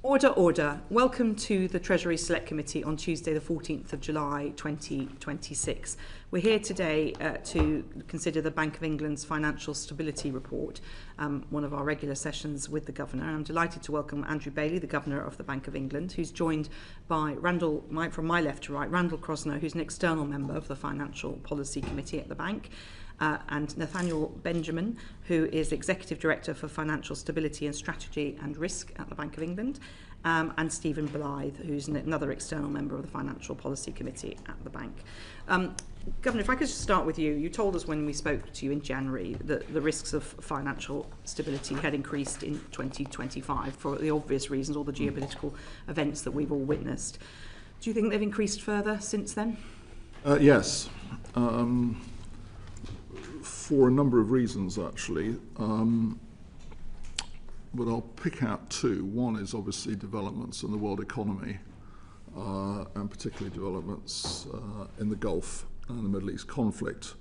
Order, order. Welcome to the Treasury Select Committee on Tuesday the 14th of July 2026. We're here today to consider the Bank of England's Financial Stability Report, one of our regular sessions with the Governor. I'm delighted to welcome Andrew Bailey, the Governor of the Bank of England, who's joined by from my left to right, Randall Crosner, who's an external member of the Financial Policy Committee at the Bank, and Nathaniel Benjamin, who is Executive Director for Financial Stability and Strategy and Risk at the Bank of England, and Stephen Blythe, who's another external member of the Financial Policy Committee at the Bank. Governor, if I could just start with you. You told us when we spoke to you in January that the risks of financial stability had increased in 2025 for the obvious reasons, all the geopolitical events that we've all witnessed. Do you think they've increased further since then? Yes. For a number of reasons, actually, but I'll pick out two. One is obviously developments in the world economy, and particularly developments in the Gulf and the Middle East conflict,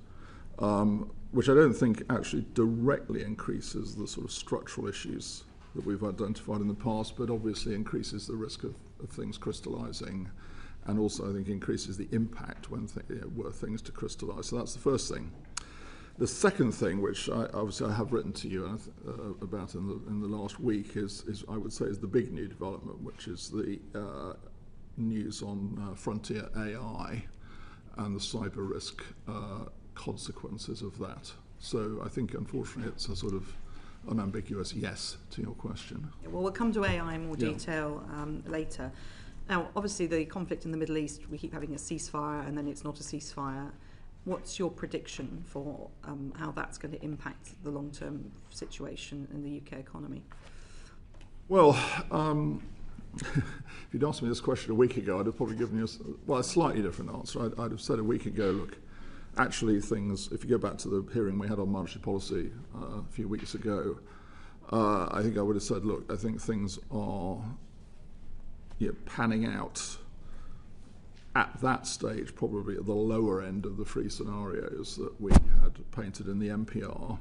which I don't think actually directly increases the sort of structural issues that we've identified in the past, but obviously increases the risk of things crystallizing, and also I think increases the impact when were things to crystallize. So that's the first thing. The second thing, which I have written to you about in the last week, is I would say is the big new development, which is the news on frontier AI and the cyber risk consequences of that. So I think, unfortunately, it's a sort of unambiguous yes to your question. Well, we'll come to AI in more detail later. Now, obviously, the conflict in the Middle East, we keep having a ceasefire, and then it's not a ceasefire. What's your prediction for how that's going to impact the long-term situation in the UK economy? Well, if you'd asked me this question a week ago, I'd have probably given you a slightly different answer. I'd have said a week ago, look, actually things, if you go back to the hearing we had on monetary policy a few weeks ago, I think I would have said, look, I think things are panning out at that stage, probably at the lower end of the three scenarios that we had painted in the MPR.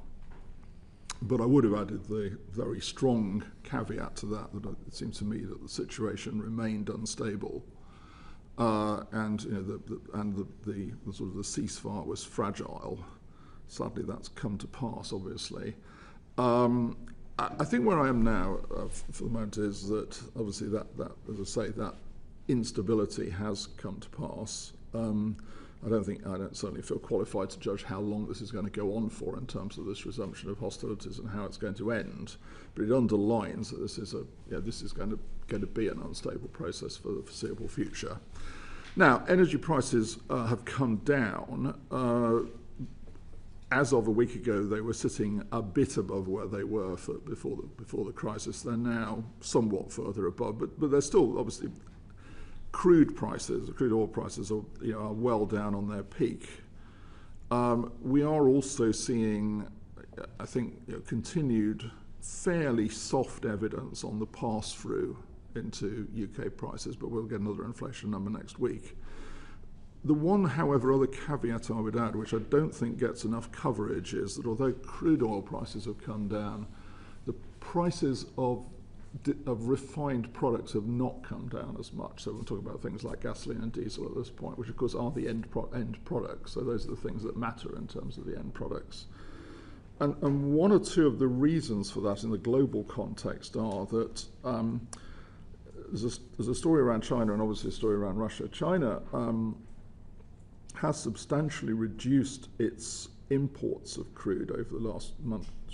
But I would have added the very strong caveat to that it seemed to me that the situation remained unstable, and the sort of the ceasefire was fragile. Sadly, that's come to pass, obviously. I think where I am now, for the moment, is that obviously that as I say, that instability has come to pass. I don't certainly feel qualified to judge how long this is going to go on for in terms of this resumption of hostilities and how it's going to end. But it underlines that this is going to be an unstable process for the foreseeable future. Now, energy prices have come down. As of a week ago, they were sitting a bit above where they were before the crisis. They're now somewhat further above, but they're still obviously. Crude oil prices are well down on their peak. We are also seeing, I think, continued fairly soft evidence on the pass-through into UK prices, but we'll get another inflation number next week. The one, however, other caveat I would add, which I don't think gets enough coverage, is that although crude oil prices have come down, the prices of refined products have not come down as much. So we're talking about things like gasoline and diesel at this point, which of course are the end products. So those are the things that matter in terms of the end products. And one or two of the reasons for that in the global context are that there's a story around China and obviously a story around Russia. China has substantially reduced its imports of crude over the last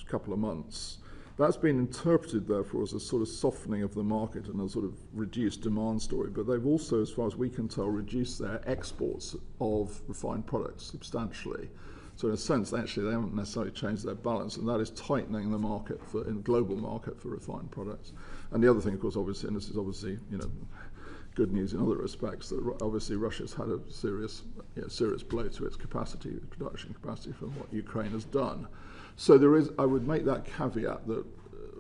couple of months. That's been interpreted, therefore, as a sort of softening of the market and a sort of reduced demand story. But they've also, as far as we can tell, reduced their exports of refined products substantially. So in a sense, actually, they haven't necessarily changed their balance, and that is tightening the market in the global market for refined products. And the other thing, of course, obviously, and this is obviously, good news in other respects, that obviously Russia's had a serious blow to its production capacity from what Ukraine has done. So I would make that caveat that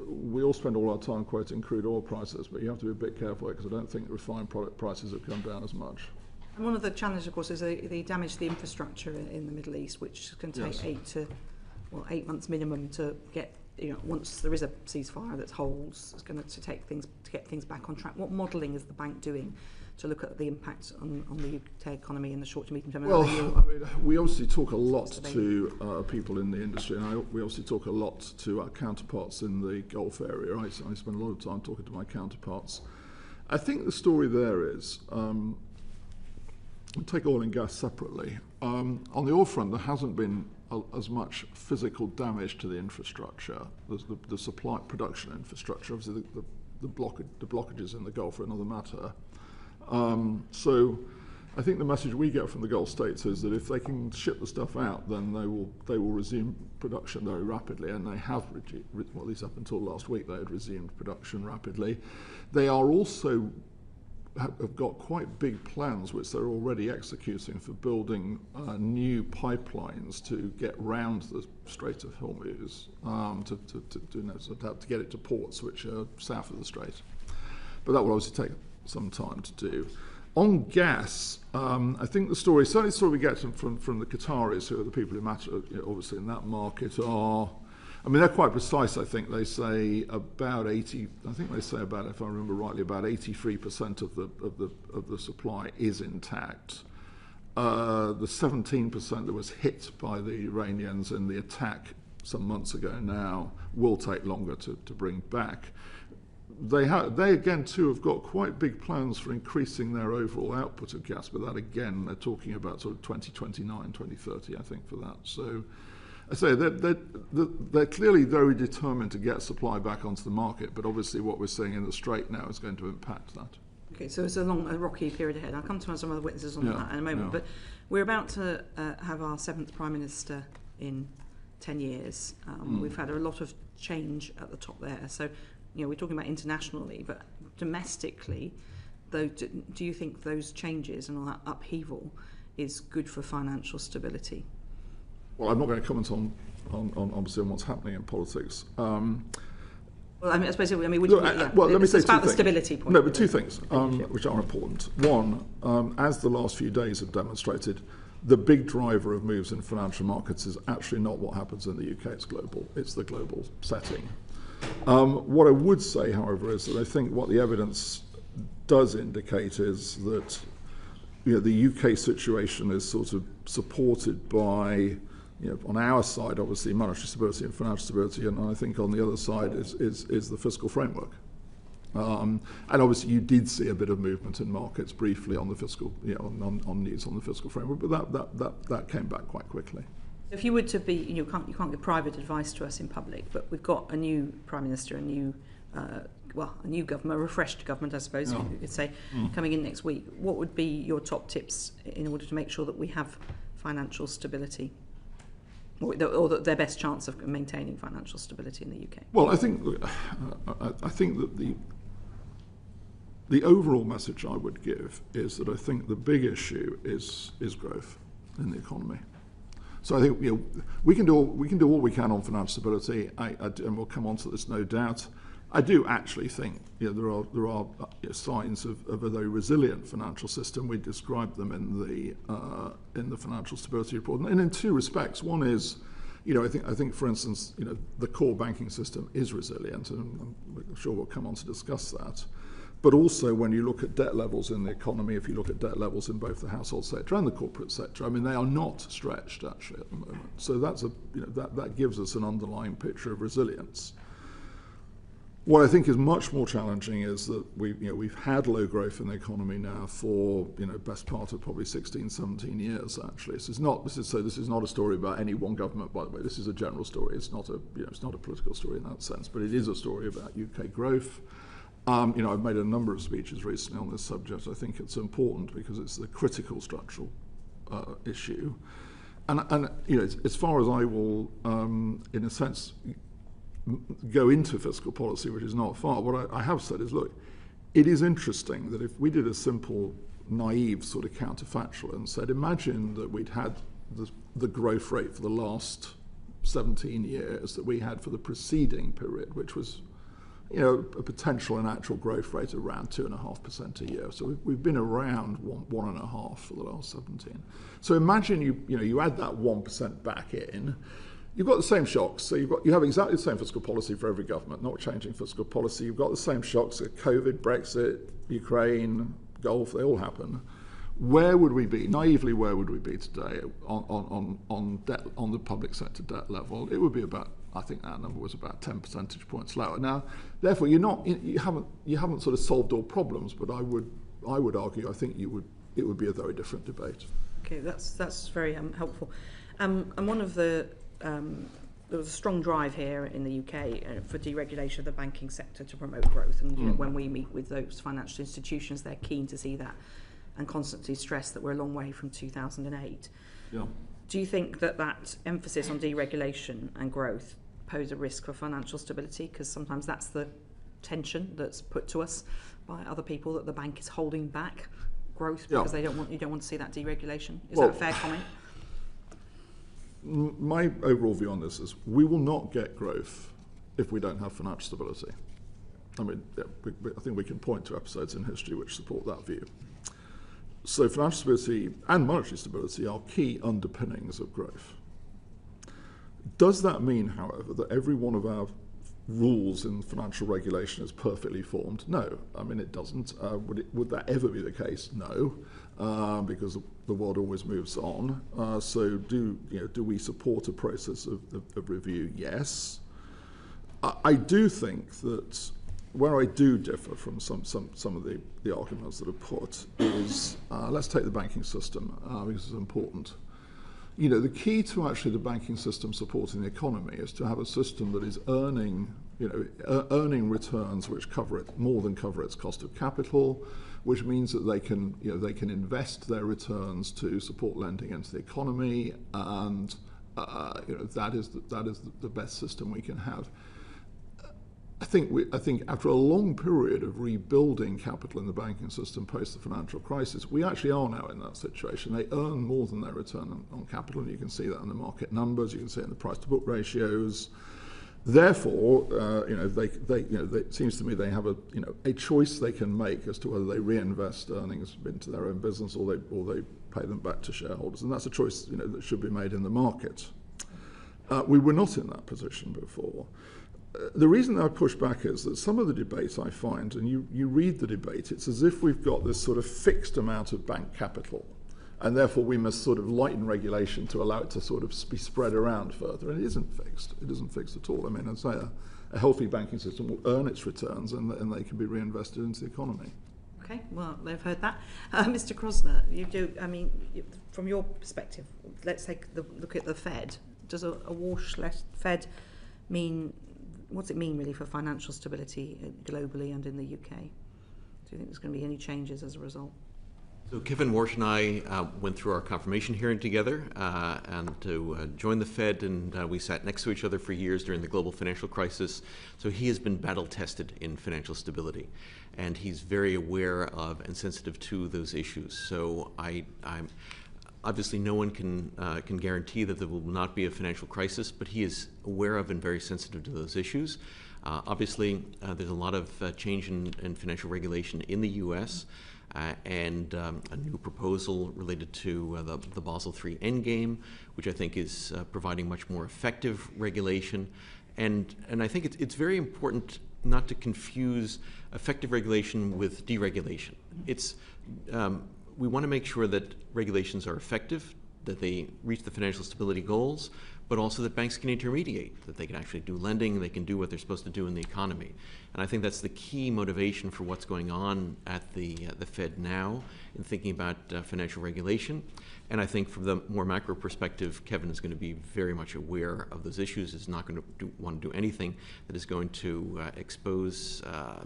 we all spend all our time quoting crude oil prices, but you have to be a bit careful because I don't think refined product prices have come down as much. And one of the challenges, of course, is the damage to the infrastructure in the Middle East, which can take 8 months minimum to get once there is a ceasefire that holds, it's going to get things back on track. What modelling is the bank doing to look at the impact on the UK economy in the short to medium term? Well, I mean, we obviously talk a lot to people in the industry, and we obviously talk a lot to our counterparts in the Gulf area. Right? So I spend a lot of time talking to my counterparts. I think the story there is, take oil and gas separately. On the oil front, there hasn't been as much physical damage to the infrastructure, the supply production infrastructure. Obviously, the blockages in the Gulf are another matter. So I think the message we get from the Gulf states is that if they can ship the stuff out, then they will resume production very rapidly, and they have, well, at least up until last week, they had resumed production rapidly. They are also have got quite big plans, which they're already executing, for building new pipelines to get round the Strait of Hormuz, to get it to ports which are south of the Strait. But that will obviously take some time to do. On gas, I think the story, certainly the story we get from the Qataris, who are the people who matter, obviously in that market, are, I mean, they're quite precise. I think they say about 80. I think they say about, if I remember rightly, about 83% of the supply is intact. The 17% that was hit by the Iranians in the attack some months ago now will take longer to bring back. They again too have got quite big plans for increasing their overall output of gas, but that again they're talking about sort of 2029, 2030, I think, for that. So I say they're clearly very determined to get supply back onto the market, but obviously what we're seeing in the Strait now is going to impact that. Okay, so it's a rocky period ahead. I'll come to some other witnesses on that in a moment, but we're about to have our 7th Prime Minister in 10 years. We've had a lot of change at the top there, so we're talking about internationally, but domestically, though, do you think those changes and all that upheaval is good for financial stability? Well, I'm not going to comment on obviously on what's happening in politics. Well, I mean, I suppose, let me say it's about the things. stability point. No, but two things which are important. One, as the last few days have demonstrated, the big driver of moves in financial markets is actually not what happens in the UK. It's global. It's the global setting. What I would say, however, is that I think what the evidence does indicate is that the UK situation is sort of supported by, on our side, obviously, monetary stability and financial stability, and I think on the other side is the fiscal framework. And obviously, you did see a bit of movement in markets briefly on the fiscal, on news on the fiscal framework, but that came back quite quickly. If you were to be, you can't give private advice to us in public, but we've got a new Prime Minister, a new government, a refreshed government, I suppose you could say, coming in next week. What would be your top tips in order to make sure that we have financial stability, or their best chance of maintaining financial stability in the UK? Well, I think that the overall message I would give is that I think the big issue is growth in the economy. So I think we can do all we can on financial stability, and we'll come on to this no doubt. I do actually think there are signs of a very resilient financial system. We described them in the financial stability report, and in two respects. One is, I think for instance, the core banking system is resilient, and I'm sure we'll come on to discuss that. But also, when you look at debt levels in the economy, if you look at debt levels in both the household sector and the corporate sector, I mean, they are not stretched actually at the moment. So that's that gives us an underlying picture of resilience. What I think is much more challenging is that we've had low growth in the economy now for best part of probably 16, 17 years actually. This is not a story about any one government, by the way. This is a general story. It's not a political story in that sense, but it is a story about UK growth. I've made a number of speeches recently on this subject. I think it's important because it's the critical structural issue. And as far as I will, in a sense, go into fiscal policy, which is not far, what I have said is, look, it is interesting that if we did a simple, naive sort of counterfactual and said, imagine that we'd had the growth rate for the last 17 years that we had for the preceding period, which was a potential and actual growth rate around 2.5% a year. So we've been around 1.5 for the last 17. So imagine you add that 1% back in. you've got the same shocks. So you have exactly the same fiscal policy for every government, not changing fiscal policy. You've got the same shocks: COVID, Brexit, Ukraine, Gulf. They all happen. Where would we be, naively, where would we be today on debt, on the public sector debt level? It would be about, I think that number was about 10 percentage points lower. Now, therefore, you haven't sort of solved all problems, but I would argue, I think it would be a very different debate. Okay, that's very helpful. And one of the there was a strong drive here in the UK for deregulation of the banking sector to promote growth. And you know, when we meet with those financial institutions, they're keen to see that and constantly stress that we're a long way from 2008. Yeah. Do you think that emphasis on deregulation and growth pose a risk for financial stability? Because sometimes that's the tension that's put to us by other people, that the bank is holding back growth because you don't want to see that deregulation. Is that a fair comment? My overall view on this is we will not get growth if we don't have financial stability. I mean, I think we can point to episodes in history which support that view. So financial stability and monetary stability are key underpinnings of growth. Does that mean, however, that every one of our rules in financial regulation is perfectly formed? No. I mean, it doesn't. Would that ever be the case? No, because the world always moves on. So do we support a process of review? Yes. I do think that where I do differ from some of the arguments that are put is, let's take the banking system, because it's important. You know, the key to actually the banking system supporting the economy is to have a system that is earning returns which more than cover its cost of capital, which means that they can invest their returns to support lending into the economy, and that is the best system we can have. I think after a long period of rebuilding capital in the banking system post the financial crisis, we actually are now in that situation. They earn more than their return on capital, and you can see that in the market numbers. You can see it in the price-to-book ratios. Therefore, it seems to me they have a choice they can make as to whether they reinvest earnings into their own business or they pay them back to shareholders, and that's a choice that should be made in the market. We were not in that position before. The reason I push back is that some of the debates I find, and you read the debate, it's as if we've got this sort of fixed amount of bank capital, and therefore we must sort of lighten regulation to allow it to sort of be spread around further. And it isn't fixed. It isn't fixed at all. I mean, I'd say a healthy banking system will earn its returns, and they can be reinvested into the economy. Okay, well, they've heard that. Mr. Krosner, from your perspective, let's take the look at the Fed. Does a awash-less Fed mean... What's it mean really for financial stability globally and in the UK? Do you think there's going to be any changes as a result? So Kevin Warsh and I went through our confirmation hearing together and to join the Fed, and we sat next to each other for years during the global financial crisis. So he has been battle tested in financial stability, and he's very aware of and sensitive to those issues. So I'm obviously, no one can guarantee that there will not be a financial crisis, but he is aware of and very sensitive to those issues. Obviously, there's a lot of change in financial regulation in the U.S. And a new proposal related to the Basel III endgame, which I think is providing much more effective regulation. And I think it's very important not to confuse effective regulation with deregulation. We want to make sure that regulations are effective, that they reach the financial stability goals, but also that banks can intermediate, that they can actually do lending, they can do what they're supposed to do in the economy. And I think that's the key motivation for what's going on at the Fed now in thinking about financial regulation. And I think from the more macro perspective, Kevin is going to be very much aware of those issues, is not going to want to do anything that is going to expose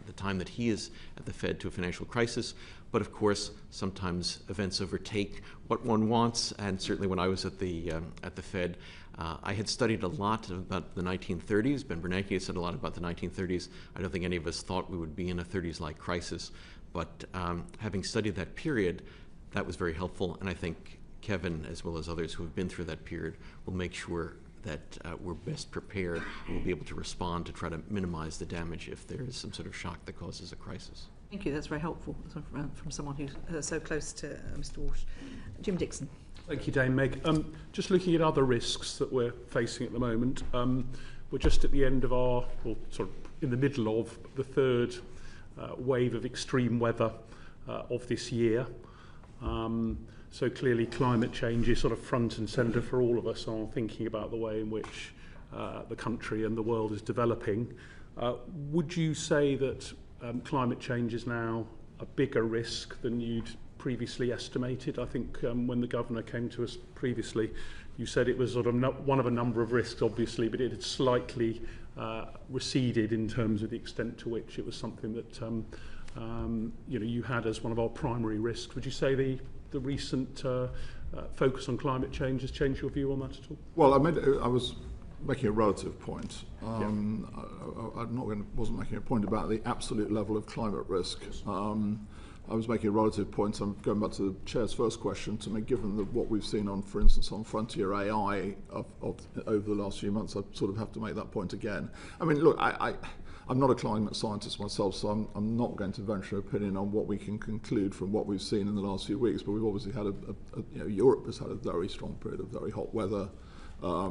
the time that he is at the Fed to a financial crisis. But of course, sometimes events overtake what one wants, and certainly when I was at the Fed, I had studied a lot about the 1930s. Ben Bernanke had said a lot about the 1930s. I don't think any of us thought we would be in a 30s-like crisis, but having studied that period, that was very helpful, and I think Kevin, as well as others who have been through that period, will make sure that we're best prepared and will be able to respond to try to minimize the damage if there is some sort of shock that causes a crisis. Thank you, that's very helpful from someone who's so close to Mr. Walsh. Jim Dixon. Thank you, Dame Meg. Just looking at other risks that we're facing at the moment, we're just at the end of or sort of in the middle of the third wave of extreme weather of this year. So clearly climate change is sort of front and centre for all of us on thinking about the way in which the country and the world is developing. Would you say that climate change is now a bigger risk than you'd previously estimated? I think when the Governor came to us previously, you said it was sort of one of a number of risks, obviously, but it had slightly receded in terms of the extent to which it was something that you had as one of our primary risks. Would you say the recent focus on climate change has changed your view on that at all? Well, I was making a relative point. Wasn't making a point about the absolute level of climate risk. I was making a relative point. I'm going back to the Chair's first question. To me, given what we've seen on, for instance, on frontier AI over the last few months, I sort of have to make that point again. I mean, look, I'm not a climate scientist myself, so I'm not going to venture an opinion on what we can conclude from what we've seen in the last few weeks. But we've obviously had Europe has had a very strong period of very hot weather. I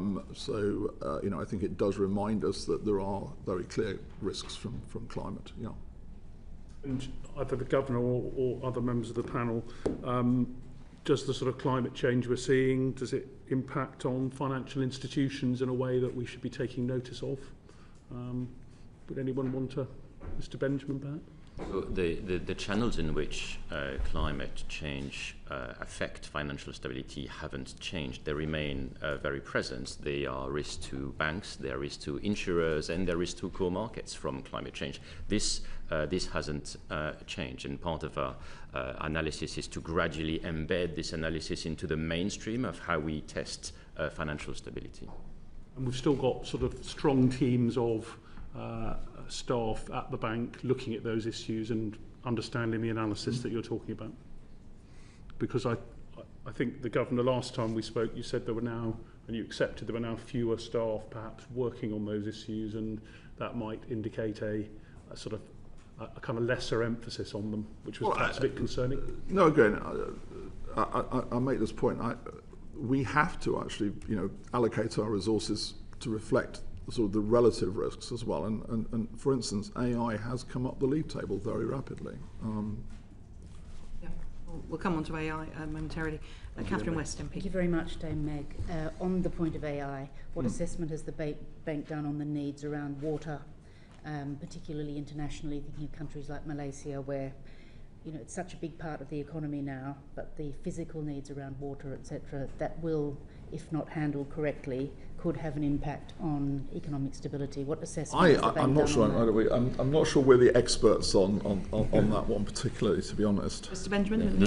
think it does remind us that there are very clear risks from climate. Yeah. And either the Governor or other members of the panel, does the sort of climate change we're seeing, does it impact on financial institutions in a way that we should be taking notice of? Would anyone want to, Mr. Benjamin, perhaps? So the channels in which climate change affect financial stability haven't changed. They remain very present. They are risk to banks, they are risk to insurers, and they are risk to core markets from climate change. This hasn't changed, and part of our analysis is to gradually embed this analysis into the mainstream of how we test financial stability. And we've still got sort of strong teams of staff at the bank looking at those issues and understanding the analysis that you're talking about. Because I think the Governor, last time we spoke, you said there were now, and you accepted there were now fewer staff perhaps working on those issues, and that might indicate a sort of a kind of lesser emphasis on them, which was perhaps a bit concerning. No, again, I make this point. We have to actually, allocate our resources to reflect sort of the relative risks as well. And for instance, AI has come up the league table very rapidly. We'll come on to AI momentarily. Catherine West, MP. Thank you very much, Dame Meg. On the point of AI, what assessment has the bank done on the needs around water, particularly internationally, thinking of countries like Malaysia, where it's such a big part of the economy now, but the physical needs around water, etc., that will, if not handled correctly, could have an impact on economic stability. What assessment? I'm not sure. I'm not sure we're the experts on that one particularly, to be honest. Mr. Benjamin.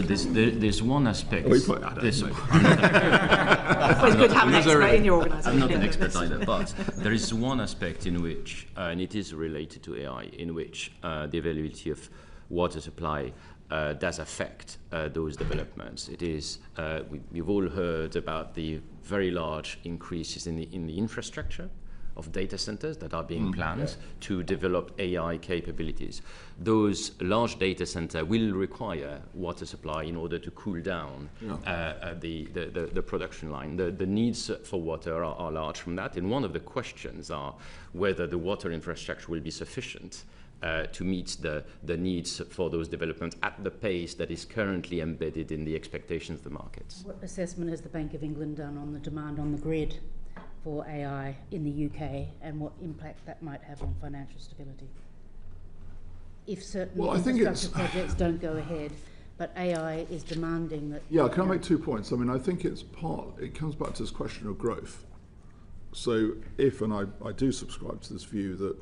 There's one aspect. It's always good to have an expert in your organisation. I'm not an expert either, but there is one aspect in which, and it is related to AI, in which the availability of water supply does affect those developments. It is we've all heard about the very large increases in the infrastructure of data centers that are being planned to develop AI capabilities. Those large data centers will require water supply in order to cool down the production line. The needs for water are large from that, and one of the questions are whether the water infrastructure will be sufficient to meet the needs for those developments at the pace that is currently embedded in the expectations of the markets. What assessment has the Bank of England done on the demand on the grid for AI in the UK, and what impact that might have on financial stability? If certain infrastructure projects don't go ahead, but AI is demanding that... Yeah, can I make 2 points? I mean, I think it comes back to this question of growth. So if, and I do subscribe to this view that,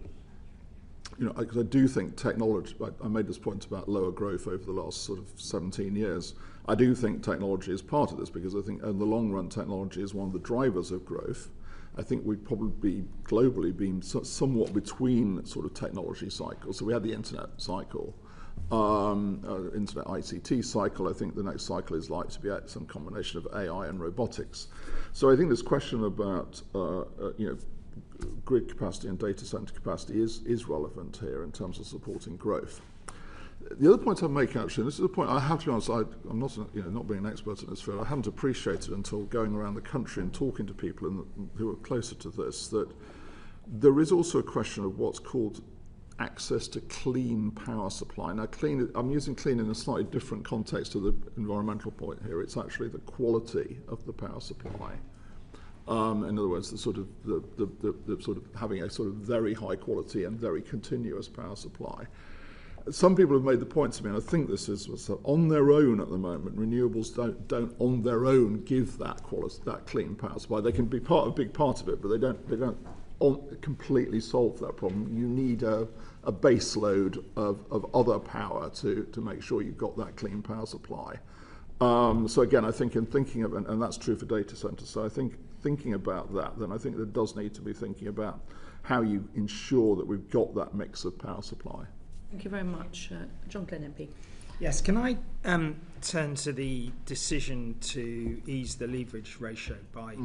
because I do think technology, I made this point about lower growth over the last sort of 17 years. I do think technology is part of this, because I think in the long run, technology is one of the drivers of growth. I think we'd probably globally been somewhat between sort of technology cycles. So we had the internet cycle, internet ICT cycle. I think the next cycle is likely to be some combination of AI and robotics. So I think this question about, grid capacity and data center capacity is relevant here in terms of supporting growth. The other point I'd make, actually, and this is a point I have to be honest, I'm not, not being an expert in this field, I hadn't appreciated until going around the country and talking to people who are closer to this, that there is also a question of what's called access to clean power supply. Now, I'm using clean in a slightly different context to the environmental point here. It's actually the quality of the power supply. In other words, the sort of having a sort of very high quality and very continuous power supply. Some people have made the point to me, and I think this is on their own at the moment. Renewables don't on their own give that clean power supply. They can be a big part of it, but they don't completely solve that problem. You need a base load of other power to make sure you've got that clean power supply. So again, I think in thinking of, and that's true for data centers. So I think thinking about that, then I think there does need to be thinking about how you ensure that we've got that mix of power supply. Thank you very much. John Glenn MP. Yes, can I turn to the decision to ease the leverage ratio by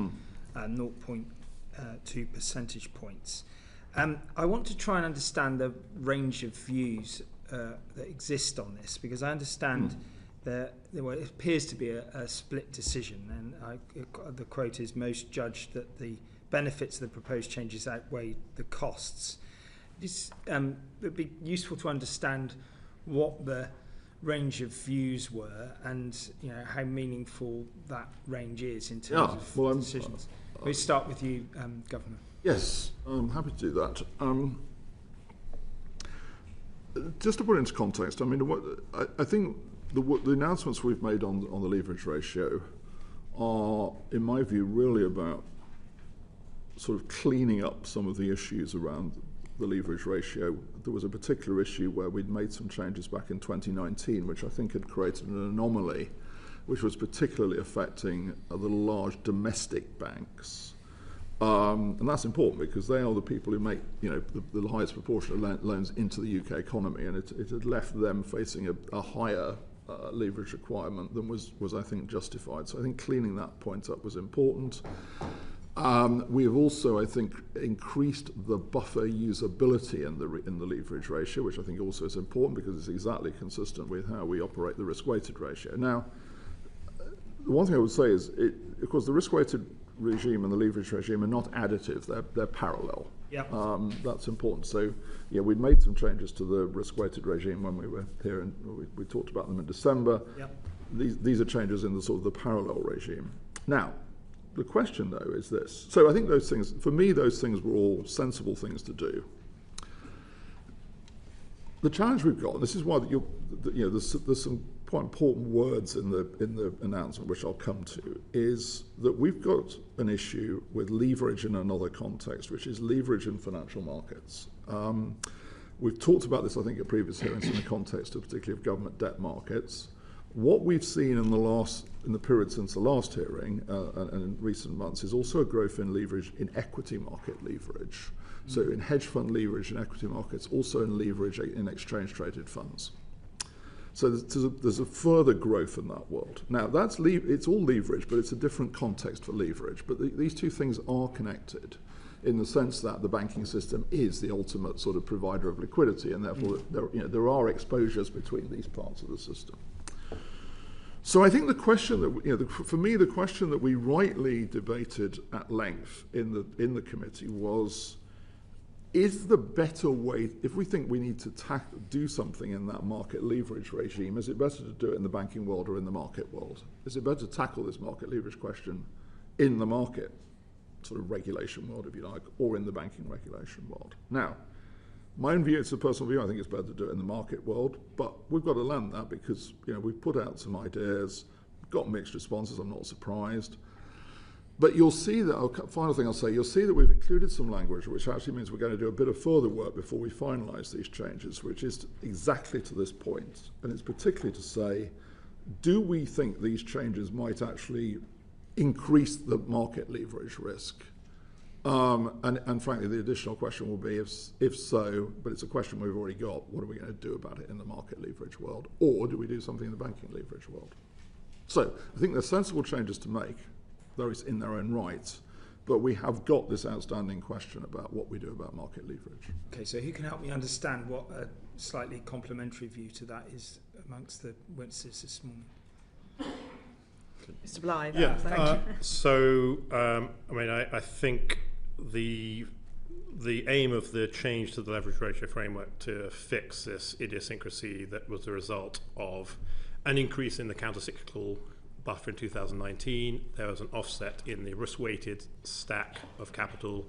0.2 percentage points? I want to try and understand the range of views that exist on this, because I understand that it appears to be a split decision, and the quote is, most judge that the benefits of the proposed changes outweigh the costs. It would be useful to understand what the range of views were, and how meaningful that range is in terms of decisions. We start with you, Governor. Yes, I'm happy to do that. Just to put it into context, I mean, I think the announcements we've made on the leverage ratio are, in my view, really about sort of cleaning up some of the issues around the leverage ratio. There was a particular issue where we'd made some changes back in 2019, which I think had created an anomaly, which was particularly affecting the large domestic banks. And that's important because they are the people who make, the highest proportion of loans into the UK economy, and it had left them facing a higher leverage requirement than was I think justified. So I think cleaning that point up was important. We have also, I think, increased the buffer usability in the leverage ratio, which I think also is important because it's exactly consistent with how we operate the risk-weighted ratio. Now, the one thing I would say is, of course, the risk-weighted regime and the leverage regime are not additive; they're parallel. Yep. That's important. So, we'd made some changes to the risk-weighted regime when we were here, and we talked about them in December. Yep. These are changes in the sort of the parallel regime. Now, the question, though, is this. So I think those things, for me, those things were all sensible things to do. The challenge we've got, and this is why there's some quite important words in the announcement, which I'll come to, is that we've got an issue with leverage in another context, which is leverage in financial markets. We've talked about this, I think, at previous hearings in the context of particularly of government debt markets. What we've seen in the period since the last hearing and in recent months is also a growth in leverage in equity market leverage. So in hedge fund leverage in equity markets, also in leverage in exchange traded funds. So there's a further growth in that world. Now it's all leverage, but it's a different context for leverage. But these two things are connected in the sense that the banking system is the ultimate sort of provider of liquidity, and therefore there are exposures between these parts of the system. So I think the question that for me, the question that we rightly debated at length in the committee was, is the better way, if we think we need to do something in that market leverage regime, is it better to do it in the banking world or in the market world? Is it better to tackle this market leverage question in the market sort of regulation world, if you like, or in the banking regulation world? Now, my own view, it's a personal view, I think it's better to do it in the market world, but we've got to land that because we've put out some ideas, got mixed responses, I'm not surprised. But you'll see that, final thing I'll say, you'll see that we've included some language which actually means we're going to do a bit of further work before we finalise these changes, which is exactly to this point. And it's particularly to say, do we think these changes might actually increase the market leverage risk? And frankly, the additional question will be, if so, but it's a question we've already got, what are we going to do about it in the market leverage world? Or do we do something in the banking leverage world? So I think there's sensible changes to make, though it's in their own right. But we have got this outstanding question about what we do about market leverage. Okay, so who can help me understand what a slightly complementary view to that is amongst the witnesses this morning? Mr. Blythe. Yeah. Thank you. So, I mean, I think the aim of the change to the leverage ratio framework to fix this idiosyncrasy that was the result of an increase in the countercyclical buffer in 2019. There was an offset in the risk-weighted stack of capital.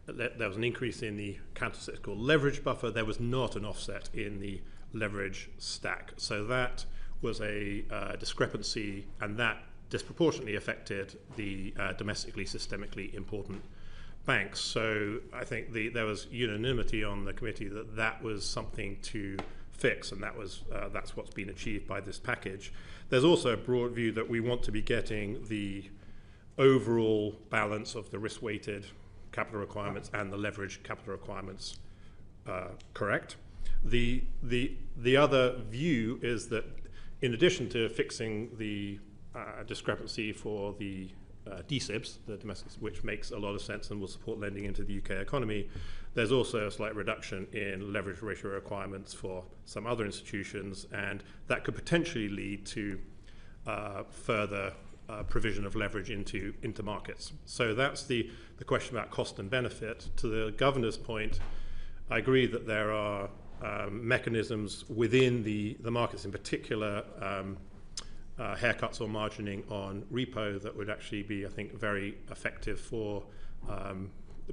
There was an increase in the countercyclical leverage buffer. There was not an offset in the leverage stack. So that was a discrepancy, and that disproportionately affected the domestically systemically important banks. So I think there was unanimity on the committee that that was something to fix, and that's what's been achieved by this package. There's also a broad view that we want to be getting the overall balance of the risk-weighted capital requirements and the leverage capital requirements correct. The other view is that in addition to fixing the discrepancy for the DSIBs, the domestic, which makes a lot of sense and will support lending into the UK economy, there's also a slight reduction in leverage ratio requirements for some other institutions, and that could potentially lead to further provision of leverage into markets. So that's the question about cost and benefit. To the governor's point, I agree that there are mechanisms within the markets, in particular haircuts or margining on repo, that would actually be, I think, very effective for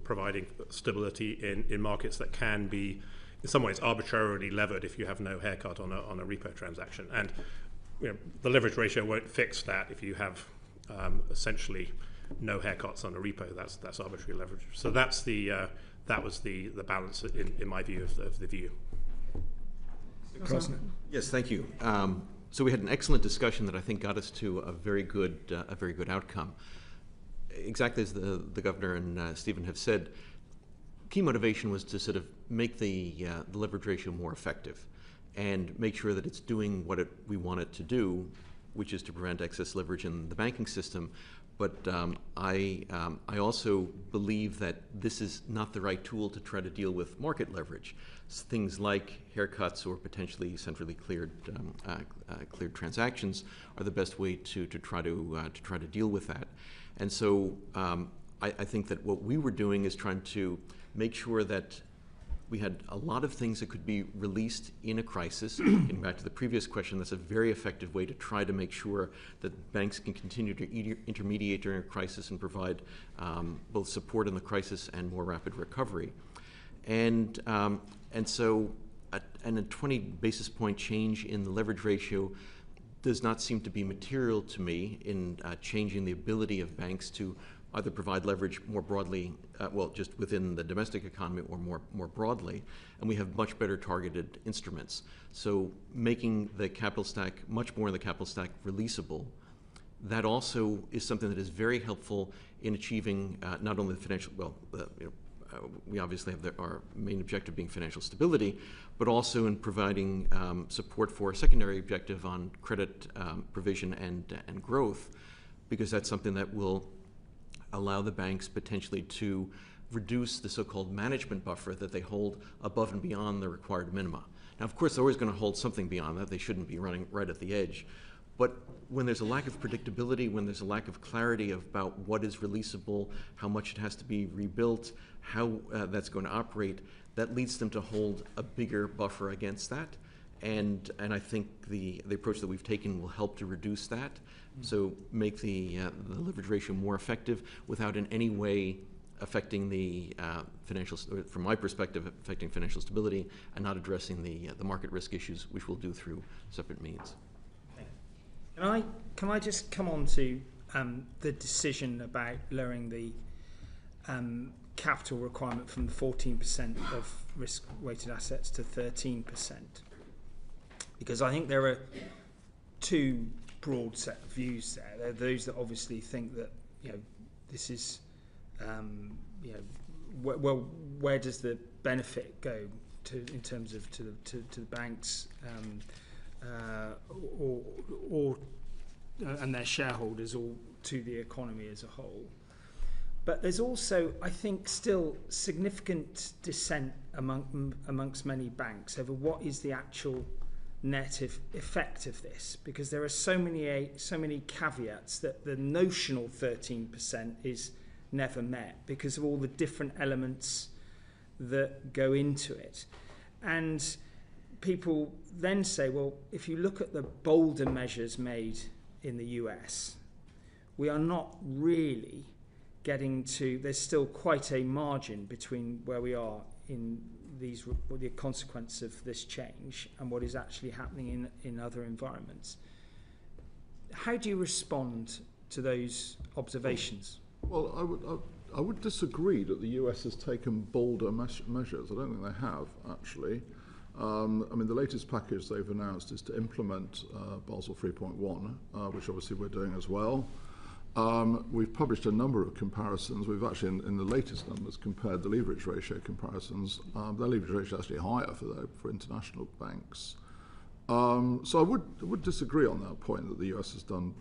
providing stability in markets that can be, in some ways, arbitrarily levered if you have no haircut on a repo transaction. And the leverage ratio won't fix that if you have essentially no haircuts on a repo. That's arbitrary leverage. So that was the balance in my view of the view. Yes, thank you. So we had an excellent discussion that I think got us to a very good outcome. Exactly as the governor and Stephen have said, key motivation was to sort of make the leverage ratio more effective and make sure that it's doing what we want it to do, which is to prevent excess leverage in the banking system. But I also believe that this is not the right tool to try to deal with market leverage. Things like haircuts or potentially centrally cleared transactions are the best way to try to deal with that. And so I think that what we were doing is trying to make sure that we had a lot of things that could be released in a crisis. Getting back to the previous question, that's a very effective way to try to make sure that banks can continue to intermediate during a crisis and provide both support in the crisis and more rapid recovery. And so a 20 basis point change in the leverage ratio does not seem to be material to me in changing the ability of banks to either provide leverage more broadly, just within the domestic economy, or more broadly, and we have much better targeted instruments. So making the capital stack, much more in the capital stack, releasable, that also is something that is very helpful in achieving not only the financial, we obviously have our main objective being financial stability, but also in providing support for a secondary objective on credit provision and growth, because that's something that will allow the banks potentially to reduce the so-called management buffer that they hold above and beyond the required minima. Now, of course, they're always going to hold something beyond that. They shouldn't be running right at the edge. But when there's a lack of predictability, when there's a lack of clarity about what is releasable, how much it has to be rebuilt, how that's going to operate, that leads them to hold a bigger buffer against that. And I think the approach that we've taken will help to reduce that. So make the leverage ratio more effective without in any way affecting the from my perspective, affecting financial stability, and not addressing the market risk issues, which we'll do through separate means. Can I just come on to the decision about lowering the capital requirement from 14% of risk-weighted assets to 13%? Because I think there are two broad set of views there. There are those that obviously think that this is where does the benefit go in terms of to the banks or and their shareholders, or to the economy as a whole. But there's also, I think, still significant dissent amongst many banks over what is the actual net effect of this, because there are so many caveats that the notional 13% is never met because of all the different elements that go into it. And people then say, well, if you look at the bolder measures made in the US, we are not really getting to, there's still quite a margin between where we are in the consequence of this change and what is actually happening in other environments. How do you respond to those observations? Well, I would disagree that the US has taken bolder measures. I don't think they have, actually. I mean, the latest package they've announced is to implement Basel 3.1, which obviously we're doing as well. We've published a number of comparisons. We've actually, in the latest numbers, compared the leverage ratio comparisons. Their leverage ratio is actually higher for international banks. So I would disagree on that point that the US has done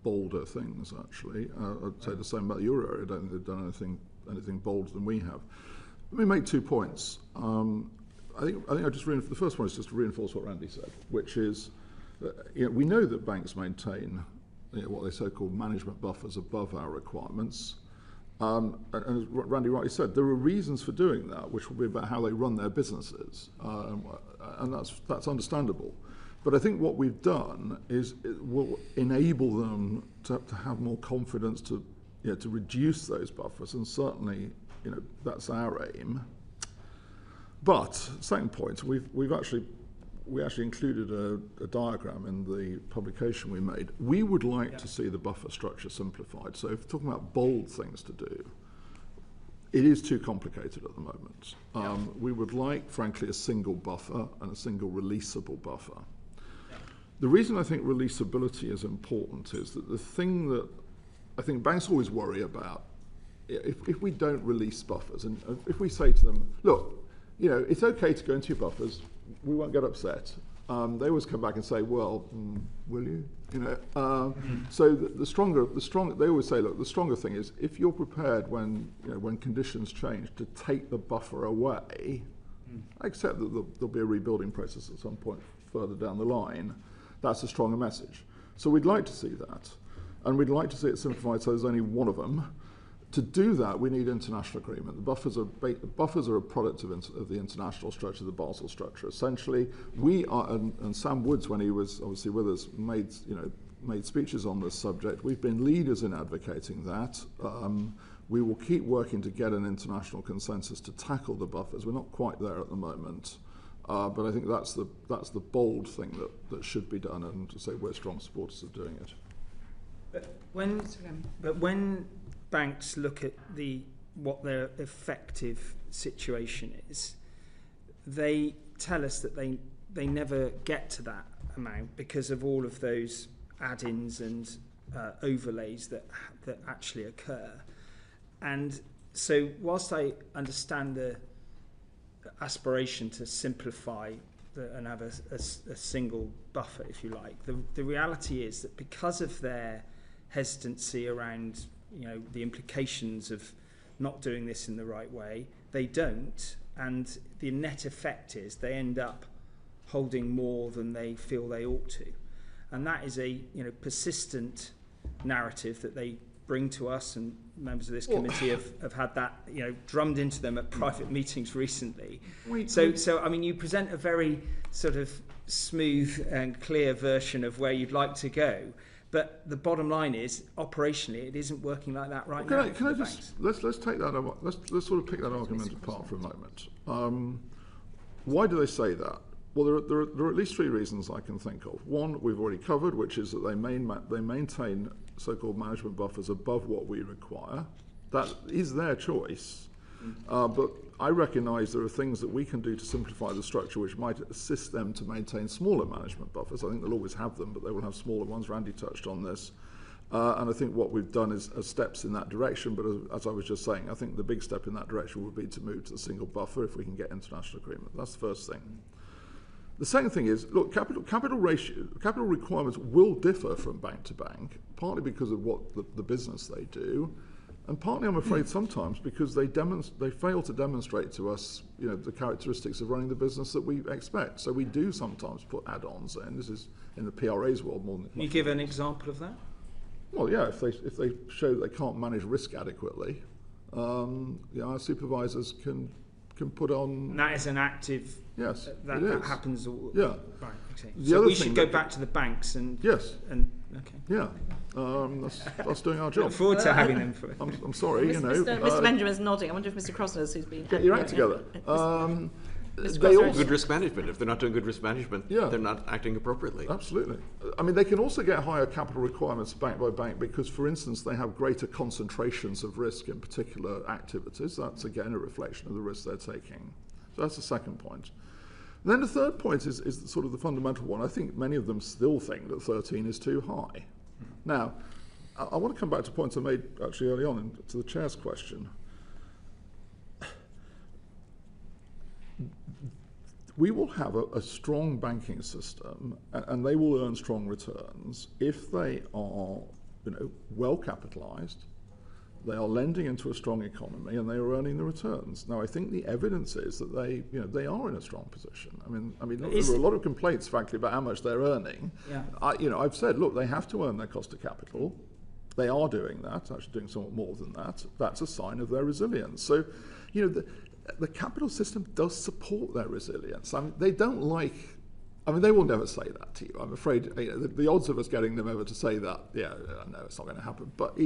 bolder things, actually. I'd say the same about the euro area. I don't think they've done anything bolder than we have. Let me make 2 points. I think I just the first one is just to reinforce what Randy said, which is we know that banks maintain what they so-called management buffers above our requirements. And as Randy rightly said, there are reasons for doing that, which will be about how they run their businesses, and that's understandable. But I think what we've done is it will enable them to have more confidence to reduce those buffers, and certainly that's our aim. But second point, we actually included a diagram in the publication we made. We would like to see the buffer structure simplified. So if we're talking about bold things to do, it is too complicated at the moment. We would like, frankly, a single buffer and a single releasable buffer. The reason I think releasability is important is that the thing that I think banks always worry about, if we don't release buffers, and if we say to them, look, it's okay to go into your buffers, we won't get upset. They always come back and say, well, will you? So the stronger, they always say, look, the stronger thing is if you're prepared when conditions change to take the buffer away, I accept that there'll be a rebuilding process at some point further down the line. That's a stronger message. So we'd like to see that. And we'd like to see it simplified so there's only one of them. To do that, we need international agreement. The buffers are a product of the international structure, the Basel structure. Essentially, we are, and Sam Woods, when he was obviously with us, made speeches on this subject. We've been leaders in advocating that. We will keep working to get an international consensus to tackle the buffers. We're not quite there at the moment. But I think that's the bold thing that should be done, and to say we're strong supporters of doing it. But when banks look at what their effective situation is, they tell us that they never get to that amount because of all of those add-ins and overlays that actually occur. And so whilst I understand the aspiration to simplify and have a single buffer, if you like, the reality is that because of their hesitancy around the implications of not doing this in the right way, they don't, and the net effect is they end up holding more than they feel they ought to, and that is a persistent narrative that they bring to us, and members of this committee have had that drummed into them at private meetings recently. So I mean, you present a very sort of smooth and clear version of where you'd like to go. But the bottom line is, operationally, it isn't working like that right now. Can I just let's take that. Let's sort of pick that argument apart for a moment. Why do they say that? Well, there are at least three reasons I can think of. One, we've already covered, which is that they maintain so-called management buffers above what we require. That is their choice. But I recognise there are things that we can do to simplify the structure which might assist them to maintain smaller management buffers. I think they'll always have them, but they will have smaller ones. Randy touched on this. And I think what we've done is steps in that direction. But as I was just saying, I think the big step in that direction would be to move to the single buffer if we can get international agreement. That's the first thing. The second thing is, look, capital requirements will differ from bank to bank, partly because of what the business they do. And partly, I'm afraid, sometimes because they fail to demonstrate to us, the characteristics of running the business that we expect. So we do sometimes put add-ons in. This is in the PRA's world more than. Can you give an example of that? Well, yeah, if they show that they can't manage risk adequately, our supervisors can put on. And that is an active. Yes, that happens. Yeah. Right. Okay. The So other we thing should go back to the banks and. Yes. And okay. Yeah. That's doing our job. Look forward to having them. For I'm sorry, Mr. Benjamin's nodding. I wonder if Mr. Crosner's who's been. Get your act together. They also good risk management. If they're not doing good risk management, they're not acting appropriately. Absolutely. I mean, they can also get higher capital requirements bank by bank because, for instance, they have greater concentrations of risk in particular activities. That's, again, a reflection of the risk they're taking. So that's the second point. And then the third point is sort of the fundamental one. I think many of them still think that 13 is too high. Now, I want to come back to points I made actually early on to the chair's question. We will have a strong banking system, and they will earn strong returns if they are, well capitalised, they are lending into a strong economy, and they are earning the returns. Now, I think the evidence is that they are in a strong position. I mean, there are a lot of complaints, frankly, about how much they're earning. Yeah. I've said, look, they have to earn their cost of capital. They are doing that, actually doing somewhat more than that. That's a sign of their resilience. So, the capital system does support their resilience. I mean, they will never say that to you. I'm afraid the odds of us getting them ever to say that, no, it's not going to happen. But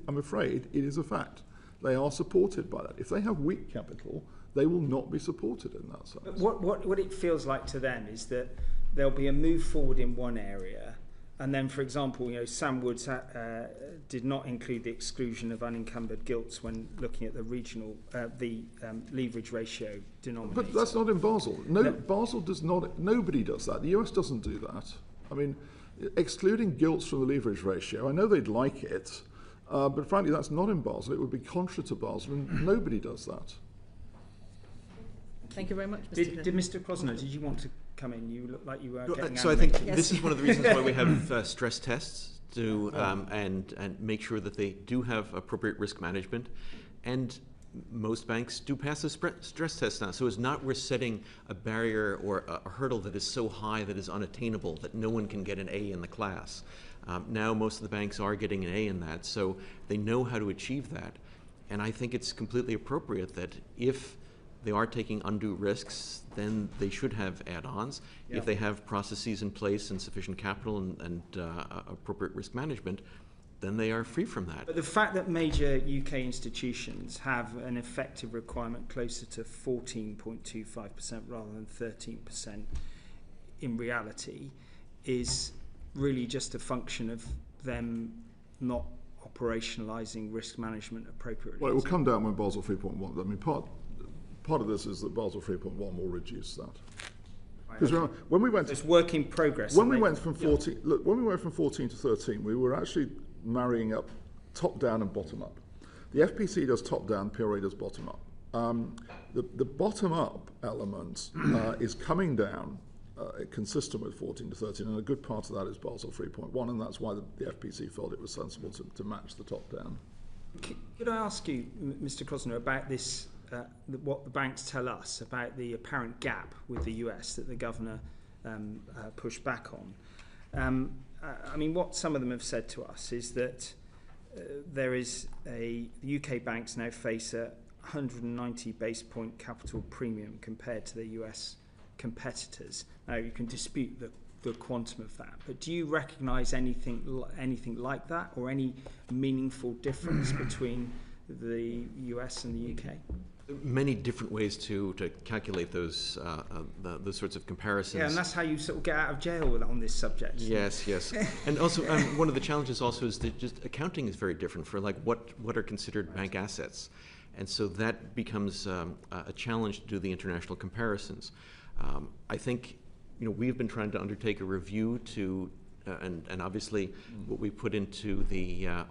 I'm afraid it is a fact. They are supported by that. If they have weak capital, they will not be supported in that sense. What it feels like to them is that there'll be a move forward in one area, and then, for example, Sam Woods did not include the exclusion of unencumbered gilts when looking at the regional, leverage ratio denominator. But that's not in Basel. Basel does not. Nobody does that. The US doesn't do that. I mean, excluding gilts from the leverage ratio, I know they'd like it, but frankly, that's not in Basel. It would be contrary to Basel, and nobody does that. Thank you very much, Mr. Did Mr. Crosner, did you want to come in? You look like you were getting So animated. I think this is one of the reasons why we have stress tests to and make sure that they do have appropriate risk management. And most banks do pass a stress test now. So it's not we're setting a barrier or a hurdle that is so high that is unattainable that no one can get an A in the class. Now most of the banks are getting an A in that, so they know how to achieve that. And I think it's completely appropriate that if they are taking undue risks, then they should have add-ons. Yeah. If they have processes in place and sufficient capital and appropriate risk management, then they are free from that. But the fact that major UK institutions have an effective requirement closer to 14.25% rather than 13% in reality is really just a function of them not operationalising risk management appropriately. Well, it will come down when Basel 3.1. I mean, part of this is that Basel 3.1 will reduce that. Because remember, when we went, it's work in progress. When we went from 14, look, when we went from 14 to 13, we were actually marrying up top down and bottom up. The FPC does top down, PRA does bottom up. The bottom up element is coming down, consistent with 14 to 13, and a good part of that is Basel 3.1, and that's why the FPC felt it was sensible to match the top down. Could I ask you, Mr. Crosner, about this? What the banks tell us about the apparent gap with the US that the governor pushed back on. I mean, what some of them have said to us is that the UK banks now face a 190 base point capital premium compared to the US competitors. Now, you can dispute the quantum of that, but do you recognise anything like that, or any meaningful difference between the US and the UK? Many different ways to calculate those sorts of comparisons. Yeah, and that's how you sort of get out of jail on this subject. Yes. And also, one of the challenges also is that just accounting is very different for like what are considered bank assets, and so that becomes a challenge to do the international comparisons. I think we've been trying to undertake a review to and obviously what we put into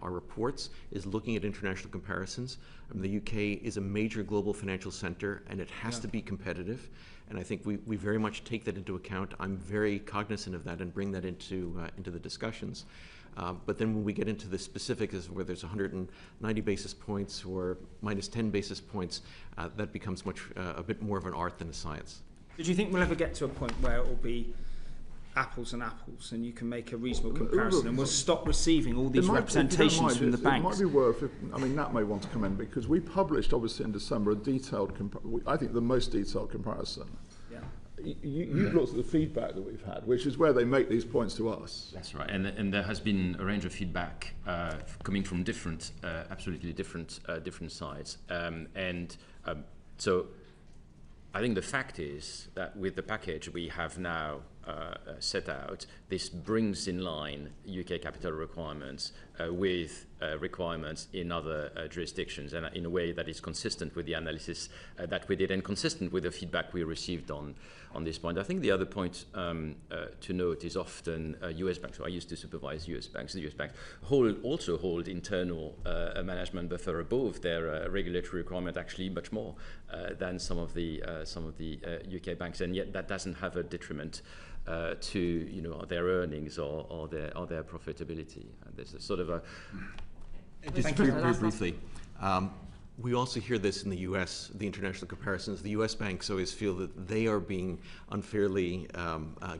our reports is looking at international comparisons. The UK is a major global financial center, and it has to be competitive. And I think we very much take that into account. I'm very cognizant of that and bring that into the discussions. But then when we get into the specifics, where there's 190 basis points or minus 10 basis points, that becomes a bit more of an art than a science. Do you think we'll ever get to a point where it will be apples and apples, and you can make a reasonable comparison, and we'll stop receiving all these representations from the banks? It might be worth, Nat may want to come in, because we published, obviously, in December, a detailed, I think the most detailed comparison. Yeah. You've looked at the feedback that we've had, which is where they make these points to us. That's right, and there has been a range of feedback coming from absolutely different sides, so I think the fact is that with the package we have now set out, this brings in line UK capital requirements with requirements in other jurisdictions, and in a way that is consistent with the analysis that we did and consistent with the feedback we received on this point. I think the other point to note is often US banks, so I used to supervise US banks, the US banks also hold internal management buffer above their regulatory requirement, actually much more than some of the UK banks, and yet that doesn't have a detriment to their earnings or their profitability. And there's a sort of a just very briefly. We also hear this in the US, the international comparisons. The US banks always feel that they are being unfairly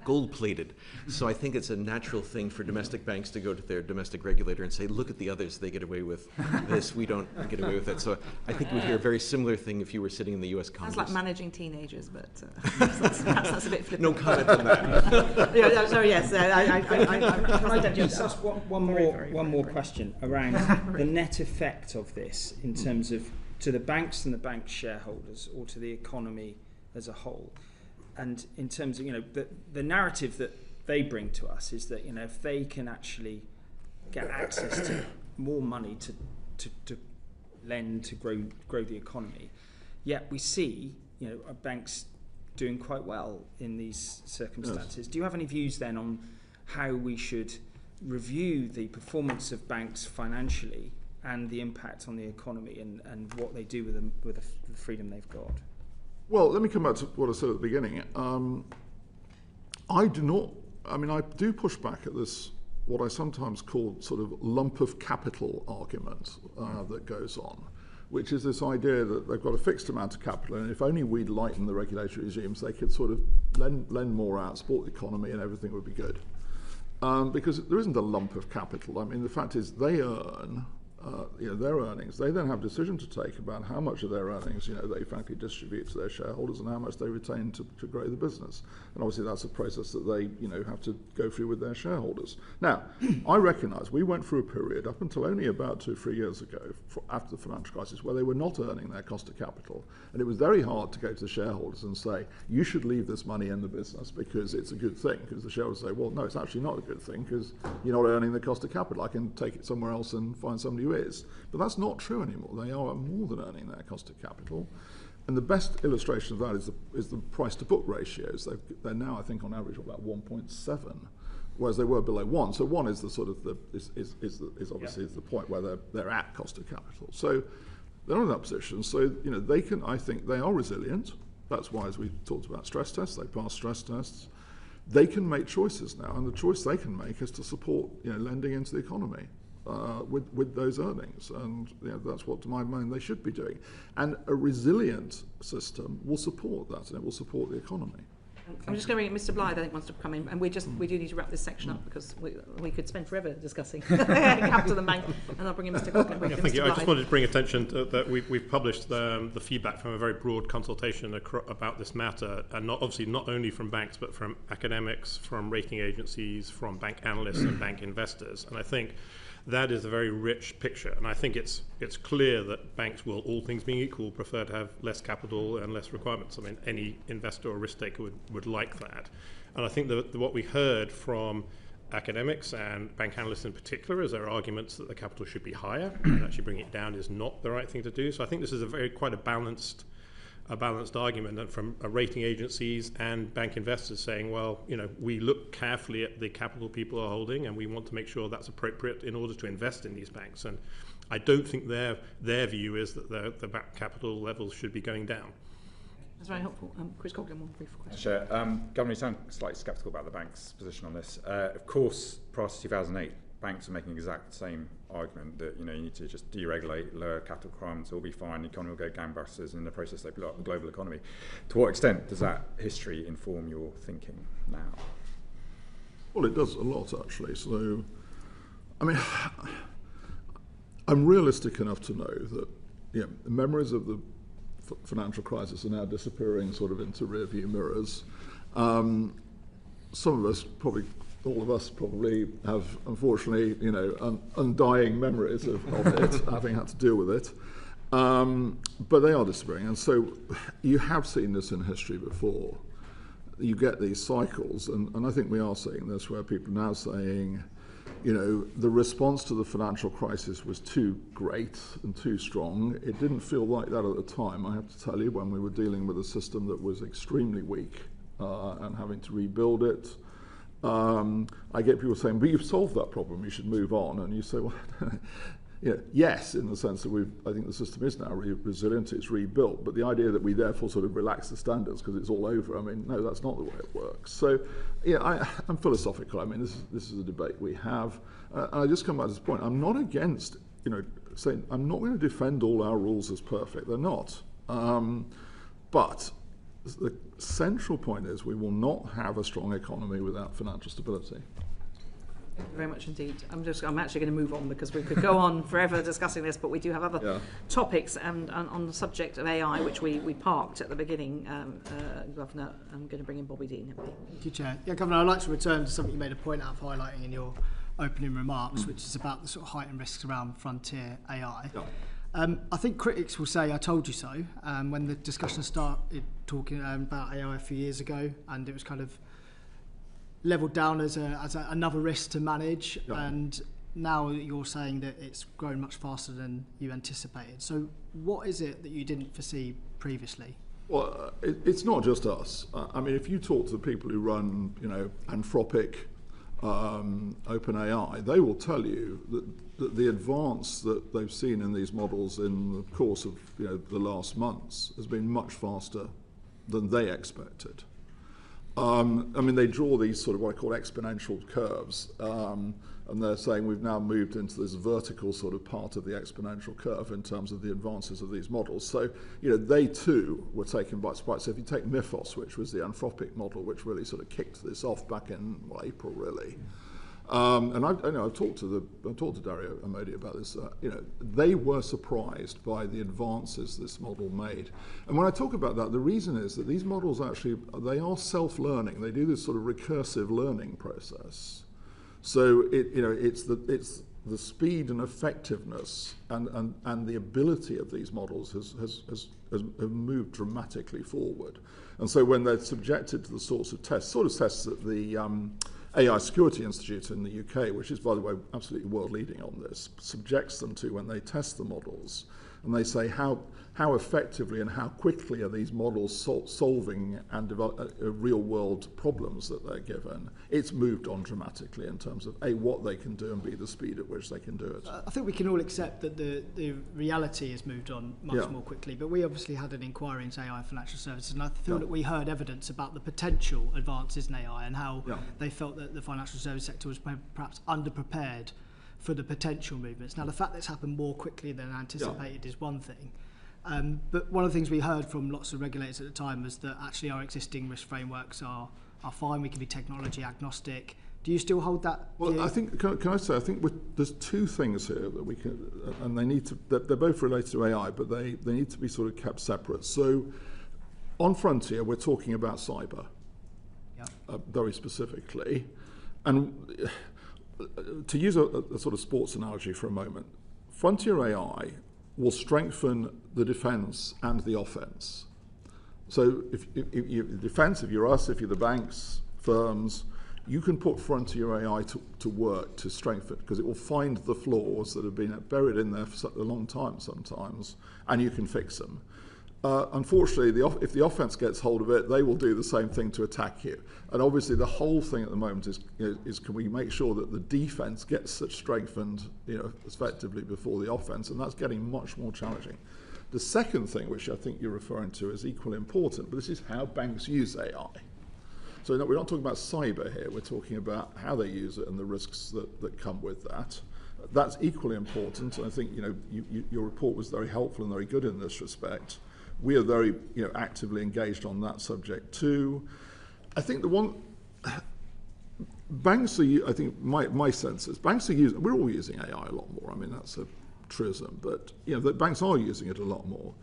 gold-plated. So I think it's a natural thing for domestic banks to go to their domestic regulator and say, look at the others, they get away with this, we don't get away with it. So I think we'd hear a very similar thing if you were sitting in the US Congress. Sounds like managing teenagers, but perhaps that's a bit flippant. No comment on that. Yeah, sorry, yes. Can I just ask one more question around the net effect of this in terms of to the banks and the bank shareholders, or to the economy as a whole? And in terms of the narrative that they bring to us is that if they can actually get access to more money to lend to grow the economy, yet we see our banks doing quite well in these circumstances. Yes. Do you have any views then on how we should review the performance of banks financially and the impact on the economy and what they do with the freedom they've got? Well, let me come back to what I said at the beginning. I do push back at this, what I sometimes call sort of lump of capital argument that goes on, which is this idea that they've got a fixed amount of capital, and if only we'd lighten the regulatory regimes, they could sort of lend more out, support the economy, and everything would be good. Because there isn't a lump of capital. I mean, the fact is they earn their earnings. They then have a decision to take about how much of their earnings, they frankly distribute to their shareholders and how much they retain to grow the business. And obviously that's a process that they, have to go through with their shareholders. Now, I recognise we went through a period up until only about 2 or 3 years ago, after the financial crisis, where they were not earning their cost of capital. And it was very hard to go to the shareholders and say, you should leave this money in the business because it's a good thing. Because the shareholders say, well, no, it's actually not a good thing because you're not earning the cost of capital. I can take it somewhere else and find somebody who is. But that's not true anymore. They are more than earning their cost of capital. And the best illustration of that is the price to book ratios. They're now, I think, on average about 1.7, whereas they were below 1. So 1 is the sort of obviously the point where they're at cost of capital. So they're not in that position. So they can. I think they are resilient. That's why, as we talked about stress tests, they pass stress tests. They can make choices now, and the choice they can make is to support lending into the economy. With those earnings, and that's what, to my mind, they should be doing. And a resilient system will support that, and it will support the economy. I'm just going to bring Mr. Blythe, I think, wants to come in, and we do need to wrap this section up because we could spend forever discussing capital and bank, and I'll bring in Mr. Cook and bring in Mr. Thank you. Blythe. I just wanted to bring attention to that we've published the feedback from a very broad consultation about this matter, and not only from banks, but from academics, from rating agencies, from bank analysts and bank investors. And I think that is a very rich picture, and I think it's clear that banks will, all things being equal, prefer to have less capital and less requirements. I mean, any investor or risk taker would like that. And I think that what we heard from academics and bank analysts in particular is their arguments that the capital should be higher, and actually bringing it down is not the right thing to do. So I think this is quite a balanced a balanced argument, and from rating agencies and bank investors saying, well, we look carefully at the capital people are holding, and we want to make sure that's appropriate in order to invest in these banks. And I don't think their view is that the back capital levels should be going down. That's very helpful. Chris Coughlin, one brief question. Sure. Governor, you sound slightly sceptical about the bank's position on this. Of course, prior to 2008, banks are making the exact same argument that you need to just deregulate, lower capital requirements, all be fine, the economy will go gangbusters, and in the process they blow up the global economy. To what extent does that history inform your thinking now? Well, it does a lot, actually. So, I mean, I'm realistic enough to know that the memories of the financial crisis are now disappearing sort of into rearview mirrors. Some of us probably, all of us probably have, unfortunately, undying memories of it, having had to deal with it. But they are disappearing. And so you have seen this in history before. You get these cycles, and I think we are seeing this, where people are now saying, the response to the financial crisis was too great and too strong. It didn't feel like that at the time, I have to tell you, when we were dealing with a system that was extremely weak and having to rebuild it. I get people saying, but you've solved that problem, you should move on. And you say, well, yes, in the sense that I think the system is now resilient, it's rebuilt, but the idea that we therefore sort of relax the standards because it's all over, no, that's not the way it works. So, I'm philosophical. This is a debate we have. And I just come back to this point. I'm not against, saying I'm not going to defend all our rules as perfect. They're not. But the central point is we will not have a strong economy without financial stability. Thank you very much indeed. I'm actually going to move on because we could go on forever discussing this, but we do have other topics. And on the subject of AI, which we parked at the beginning, Governor, I'm going to bring in Bobby Dean. Thank you, Chair. Yeah, Governor, I'd like to return to something you made a point out of highlighting in your opening remarks, which is about the sort of heightened risks around frontier AI. Yeah. I think critics will say, I told you so, when the discussion started talking about AI a few years ago, and it was kind of levelled down as another risk to manage, and now you're saying that it's grown much faster than you anticipated. So what is it that you didn't foresee previously? Well, it's not just us. If you talk to the people who run, Anthropic, OpenAI, they will tell you that the advance that they've seen in these models in the course of the last months has been much faster than they expected. They draw these sort of what I call exponential curves, and they're saying we've now moved into this vertical sort of part of the exponential curve in terms of the advances of these models. So, they too were taken by surprise. So if you take Mythos, which was the Anthropic model, which really sort of kicked this off back in April, really. And I've talked to Dario Amodi about this. They were surprised by the advances this model made. And when I talk about that, the reason is that these models actually, they are self-learning. They do this sort of recursive learning process. So it's the speed and effectiveness and the ability of these models has moved dramatically forward. And so when they're subjected to the sorts of tests that the AI Security Institute in the UK, which is, by the way, absolutely world leading on this, subjects them to when they test the models. And they say how effectively and how quickly are these models solving and real world problems that they're given. It's moved on dramatically in terms of A, what they can do, and B, the speed at which they can do it. I think we can all accept that the reality has moved on much more quickly, but we obviously had an inquiry into AI financial services, and I feel that we heard evidence about the potential advances in AI and how they felt that the financial service sector was perhaps underprepared for the potential movements. Now, the fact that it's happened more quickly than anticipated is one thing. But one of the things we heard from lots of regulators at the time was that actually our existing risk frameworks are fine. We can be technology agnostic. Do you still hold that? Well, I think, can I say, I think there's two things here that we can, and they need to, they're both related to AI, but they need to be sort of kept separate. So on Frontier, we're talking about cyber, very specifically. And to use a sort of sports analogy for a moment, Frontier AI will strengthen the defense and the offense. So if you're the defense, if you're us, if you're the banks, firms, you can put Frontier AI to work to strengthen, because it will find the flaws that have been buried in there for a long time sometimes, and you can fix them. Unfortunately, if the offence gets hold of it, they will do the same thing to attack you. And obviously, the whole thing at the moment is can we make sure that the defence gets strengthened, effectively before the offence, and that's getting much more challenging. The second thing, which I think you're referring to, is equally important, but this is how banks use AI. So we're not talking about cyber here. We're talking about how they use it and the risks that come with that. That's equally important. And I think your report was very helpful and very good in this respect. We are very actively engaged on that subject too. I think the one banks are. I think my sense is banks are using. We're all using AI a lot more. I mean that's a truism, but the banks are using it a lot more.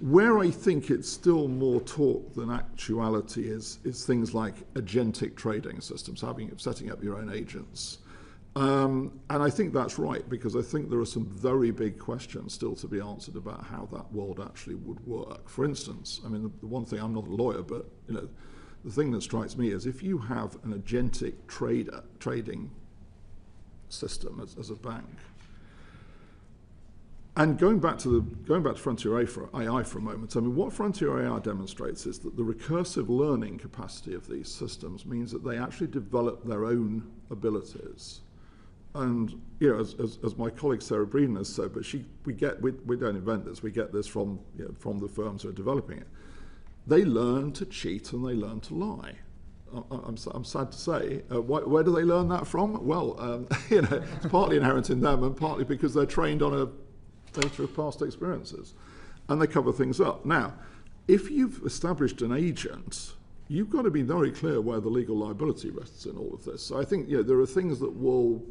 Where I think it's still more talk than actuality is things like agentic trading systems, setting up your own agents. And I think that's right, because I think there are some very big questions still to be answered about how that world actually would work. For instance, I mean, the one thing, I'm not a lawyer, but the thing that strikes me is if you have an agentic trading system as a bank, and going back to Frontier AI for a moment, I mean, what Frontier AI demonstrates is that the recursive learning capacity of these systems means that they actually develop their own abilities. And as my colleague Sarah Breeden has said, but we don't invent this. We get this from the firms who are developing it. They learn to cheat and they learn to lie. I'm sad to say. Where do they learn that from? Well, it's partly inherent in them and partly because they're trained on a data of past experiences, and they cover things up. Now, if you've established an agent, you've got to be very clear where the legal liability rests in all of this. So I think there are things that will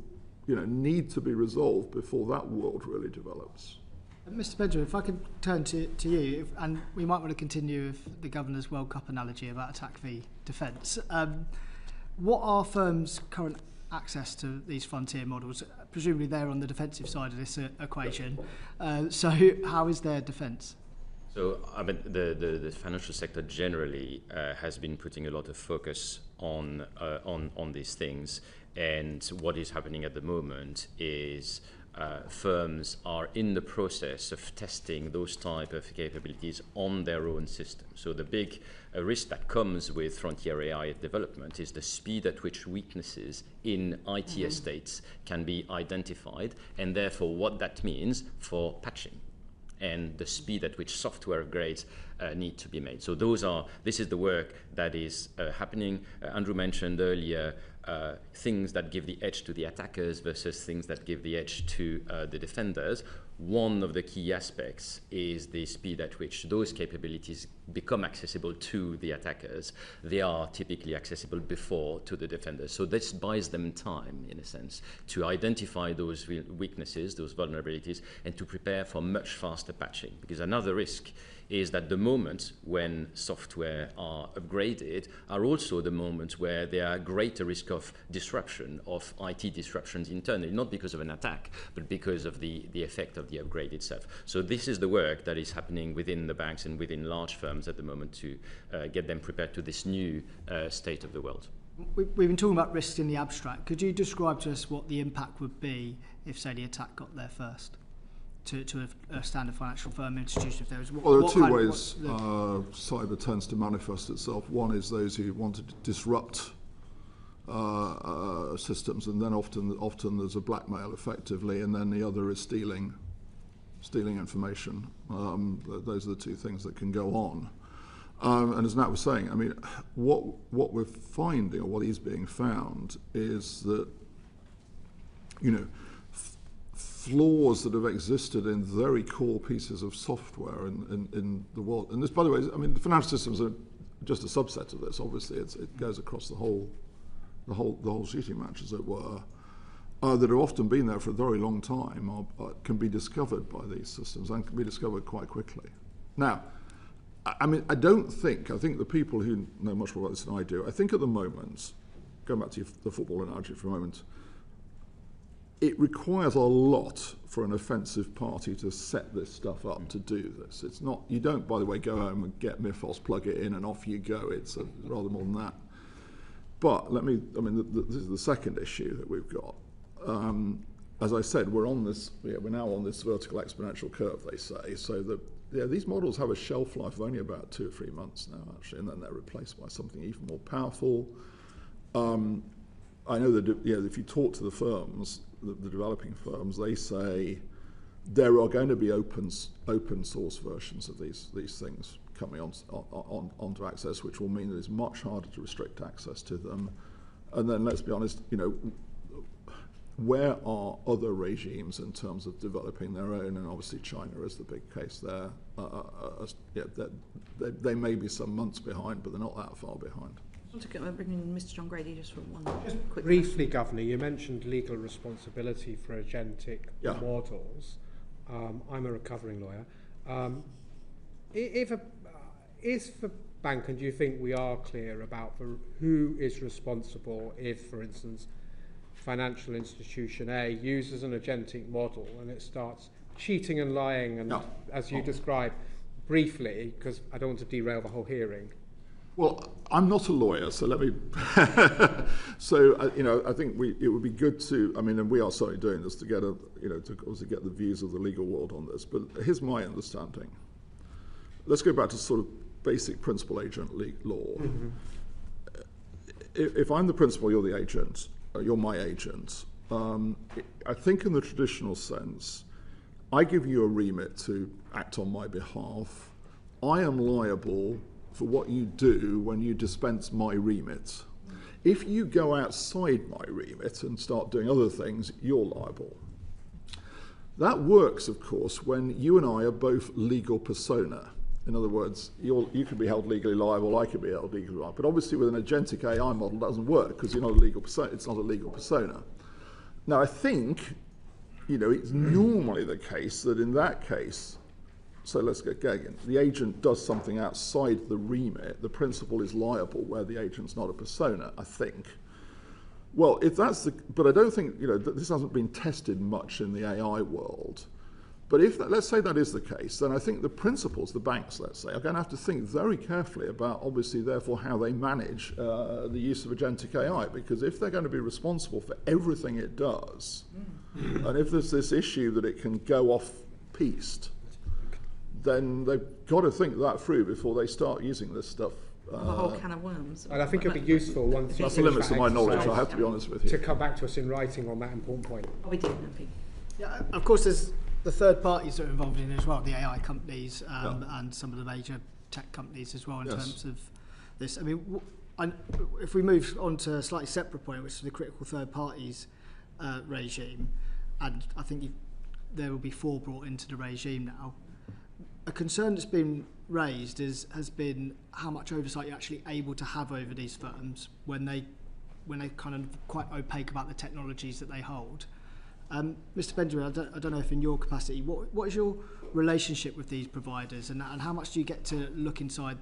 need to be resolved before that world really develops. Mr. Benjamin, if I could turn to you, and we might want to continue with the Governor's World Cup analogy about attack v defence. What are firms' current access to these frontier models? Presumably they're on the defensive side of this equation. So how is their defence? So I mean, the financial sector generally has been putting a lot of focus on these things. And what is happening at the moment is firms are in the process of testing those type of capabilities on their own system. So the big risk that comes with frontier AI development is the speed at which weaknesses in IT estates can be identified, and therefore what that means for patching and the speed at which software upgrades need to be made. So this is the work that is happening. Andrew mentioned earlier things that give the edge to the attackers versus things that give the edge to the defenders. One of the key aspects is the speed at which those capabilities become accessible to the attackers. They are typically accessible before to the defenders. So this buys them time, in a sense, to identify those weaknesses, those vulnerabilities, and to prepare for much faster patching. Because another risk is that the moments when software are upgraded are also the moments where there are greater risk of disruption, of IT disruptions internally, not because of an attack, but because of the effect of the upgrade itself. So this is the work that is happening within the banks and within large firms at the moment to get them prepared to this new state of the world. We've been talking about risks in the abstract. Could you describe to us what the impact would be if, say, the attack got there first? To a standard financial firm institution, if there was. Well, there are two ways cyber tends to manifest itself. One is those who want to disrupt systems, and then often there's a blackmail effectively, and then the other is stealing information. Those are the two things that can go on. And as Nat was saying, I mean, what we're finding, or what is being found, is that flaws that have existed in very core pieces of software in the world. And this, by the way, I mean, the financial systems are just a subset of this. Obviously, it goes across the whole shooting match, as it were, that have often been there for a very long time, can be discovered by these systems and can be discovered quite quickly. Now, I mean, I think the people who know much more about this than I do, I think at the moment, going back to the football analogy for a moment, it requires a lot for an offensive party to set this stuff up to do this. It's not, you don't, by the way, go home and get Mythos, plug it in, and off you go. It's rather more than that. But this is the second issue that we've got. As I said, we're now on this vertical exponential curve, they say. So that these models have a shelf life of only about 2 or 3 months now, actually, and then they're replaced by something even more powerful. I know that if you talk to the firms, the developing firms, they say there are going to be open source versions of these things coming onto access, which will mean that it's much harder to restrict access to them. And then let's be honest, where are other regimes in terms of developing their own? And obviously China is the big case there. They may be some months behind, but they're not that far behind. I want to bring in Mr. John Grady just for one quick briefly, Governor, you mentioned legal responsibility for agentic models. I'm a recovering lawyer. Is the bank, and do you think we are clear about who is responsible if, for instance, financial institution A uses an agentic model and it starts cheating and lying, and as you described briefly, because I don't want to derail the whole hearing? Well, I'm not a lawyer, so let me. So I think it would be good to. I mean, and we are certainly doing this to get to also get the views of the legal world on this. But here's my understanding. Let's go back to sort of basic principal agent law. Mm-hmm. If I'm the principal, you're the agent. You're my agent. I think in the traditional sense, I give you a remit to act on my behalf. I am liable for what you do when you dispense my remit. If you go outside my remit and start doing other things, you're liable. That works, of course, when you and I are both legal persona. In other words, you could be held legally liable, I could be held legally liable. But obviously with an agentic AI model, that doesn't work because you're not a legal persona. It's not a legal persona. Now, I think, it's normally the case that in that case, so let's get going. The agent does something outside the remit. The principal is liable where the agent's not a persona, I think. Well, if that's but I don't think, this hasn't been tested much in the AI world. But let's say that is the case, then I think the principals, the banks, let's say, are going to have to think very carefully about, obviously, therefore, how they manage the use of agentic AI. Because if they're going to be responsible for everything it does, and if there's this issue that it can go off-piste, then they've got to think that through before they start using this stuff. A whole can of worms. And I think it'd be useful once you that's the limits of my knowledge, I have to be honest with you. To come back to us in writing on that important point. We did, yeah, of course, there's the third parties that are involved in it as well, the AI companies and some of the major tech companies as well in terms of this. I mean, if we move on to a slightly separate point, which is the critical third parties regime, and I think there will be 4 brought into the regime now. A concern that's been raised has been how much oversight you're actually able to have over these firms when they're kind of quite opaque about the technologies that they hold. Mr. Benjamin, I don't know if in your capacity, what is your relationship with these providers, and how much do you get to look inside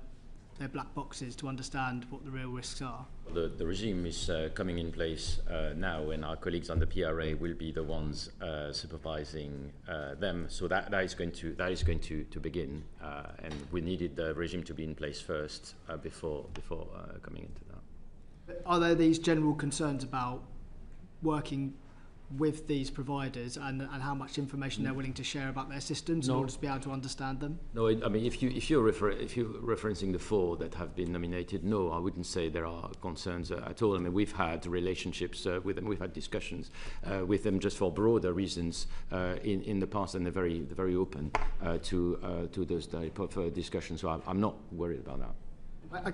their black boxes to understand what the real risks are? The regime is coming in place now, and our colleagues on the PRA will be the ones supervising them. So that is going to begin, and we needed the regime to be in place first before coming into that. Are there these general concerns about working with these providers and how much information they're willing to share about their systems in order to be able to understand them? No, I mean, if you're referencing the 4 that have been nominated, no, I wouldn't say there are concerns at all. I mean, we've had relationships with them, we've had discussions with them just for broader reasons in the past, and they're very open to those type of discussions. So I'm not worried about that.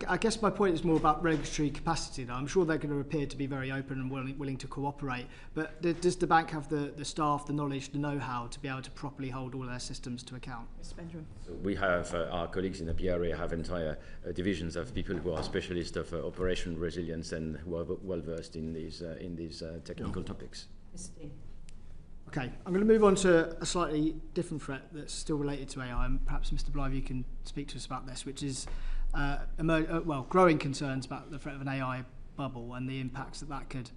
I guess my point is more about regulatory capacity now. I'm sure they're going to appear to be very open and willing to cooperate, but does the bank have the staff, the knowledge, the know-how to be able to properly hold all their systems to account? Mr. Benjamin. So we have our colleagues in the PRA have entire divisions of people who are specialists of operational resilience and who are well versed in these technical topics. Okay, I'm going to move on to a slightly different threat that's still related to AI, and perhaps Mr. Blythe, you can speak to us about this, which is growing concerns about the threat of an AI bubble and the impacts that could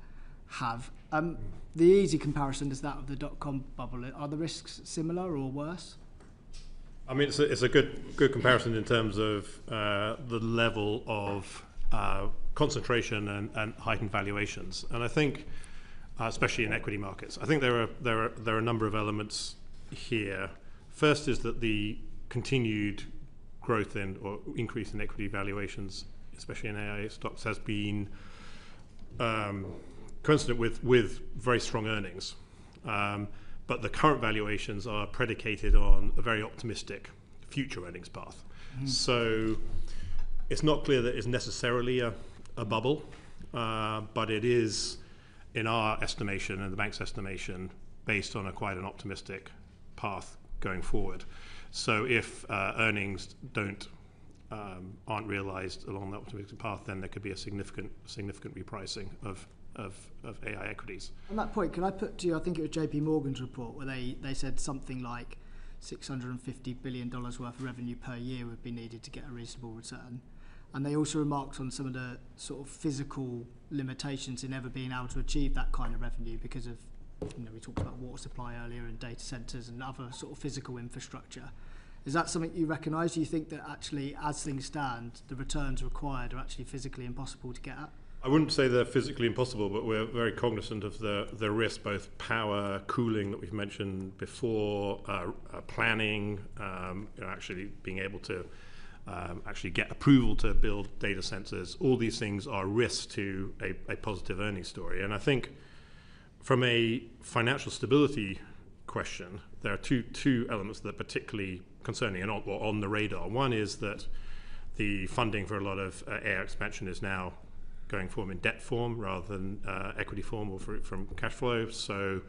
have. The easy comparison is that of the dot-com bubble. Are the risks similar or worse? I mean, it's a good comparison in terms of the level of concentration and heightened valuations. And I think, especially in equity markets, I think there are a number of elements here. First is that the continued growth in or increase in equity valuations, especially in AI stocks, has been coincident with very strong earnings. But the current valuations are predicated on a very optimistic future earnings path. So it's not clear that it's necessarily a bubble, but it is, in our estimation and the bank's estimation, based on quite an optimistic path going forward. So if earnings aren't realized along that optimistic path, then there could be a significant repricing of AI equities. On that point, can I put to you, I think it was JP Morgan's report where they said something like $650 billion worth of revenue per year would be needed to get a reasonable return. And they also remarked on some of the sort of physical limitations in ever being able to achieve that kind of revenue because of, we talked about water supply earlier and data centres and other sort of physical infrastructure. Is that something you recognise? Do you think that actually, as things stand, the returns required are actually physically impossible to get at? I wouldn't say they're physically impossible, but we're very cognizant of the risk, both power, cooling that we've mentioned before, planning, actually being able to actually get approval to build data centers. All these things are risks to a positive earnings story. And I think from a financial stability question, there are two elements that are particularly concerning and on the radar. One is that the funding for a lot of AI expansion is now going form in debt form rather than equity form or from cash flow. So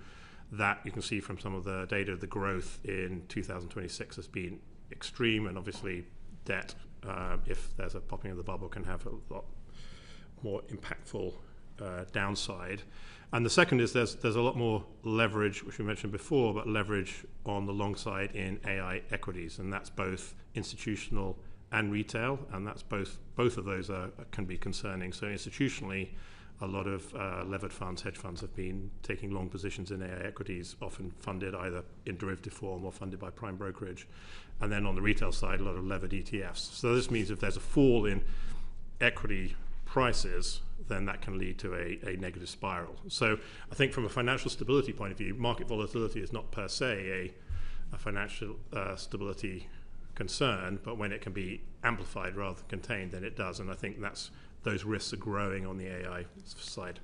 that you can see from some of the data, the growth in 2026 has been extreme, and obviously debt, if there's a popping of the bubble, can have a lot more impactful downside. And the second is there's a lot more leverage, which we mentioned before, but leverage on the long side in AI equities, and that's both institutional and retail, and that's both of those can be concerning. So institutionally, a lot of levered funds, hedge funds, have been taking long positions in AI equities, often funded either in derivative form or funded by prime brokerage. And then on the retail side, a lot of levered ETFs. So this means if there's a fall in equity prices, then that can lead to a negative spiral. So I think from a financial stability point of view, market volatility is not per se a financial stability concern, but when it can be amplified rather than contained, then it does. And I think those risks are growing on the AI side.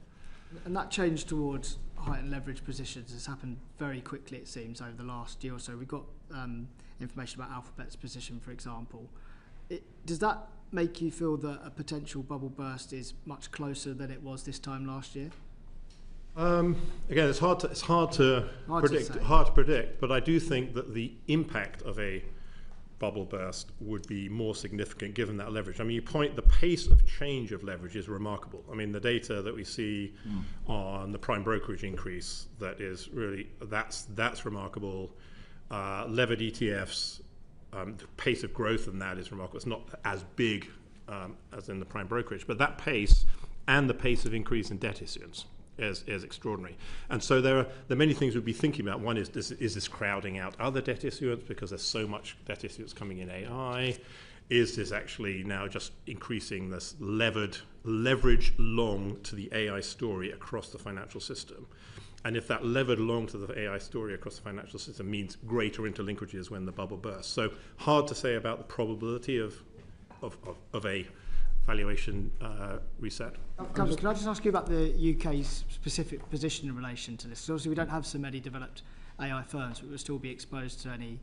And that change towards heightened leverage positions has happened very quickly, it seems, over the last year or so. We've got information about Alphabet's position, for example. Does that make you feel that a potential bubble burst is much closer than it was this time last year? Again, it's hard to predict, but I do think that the impact of a bubble burst would be more significant given that leverage. I mean, the pace of change of leverage is remarkable. I mean, the data that we see on the prime brokerage increase, that's remarkable. Levered ETFs, the pace of growth in that is remarkable. It's not as big as in the prime brokerage, but that pace and the pace of increase in debt issuance is extraordinary. And so there are many things we'd be thinking about. One is this crowding out other debt issuance because there's so much debt issuance coming in AI? Is this actually now just increasing this leverage long to the AI story across the financial system? And if that levered long to the AI story across the financial system means greater interlinkages when the bubble bursts. So hard to say about the probability of a valuation reset. Can I just ask you about the UK's specific position in relation to this? Because obviously we don't have so many developed AI firms, but we'll still be exposed to any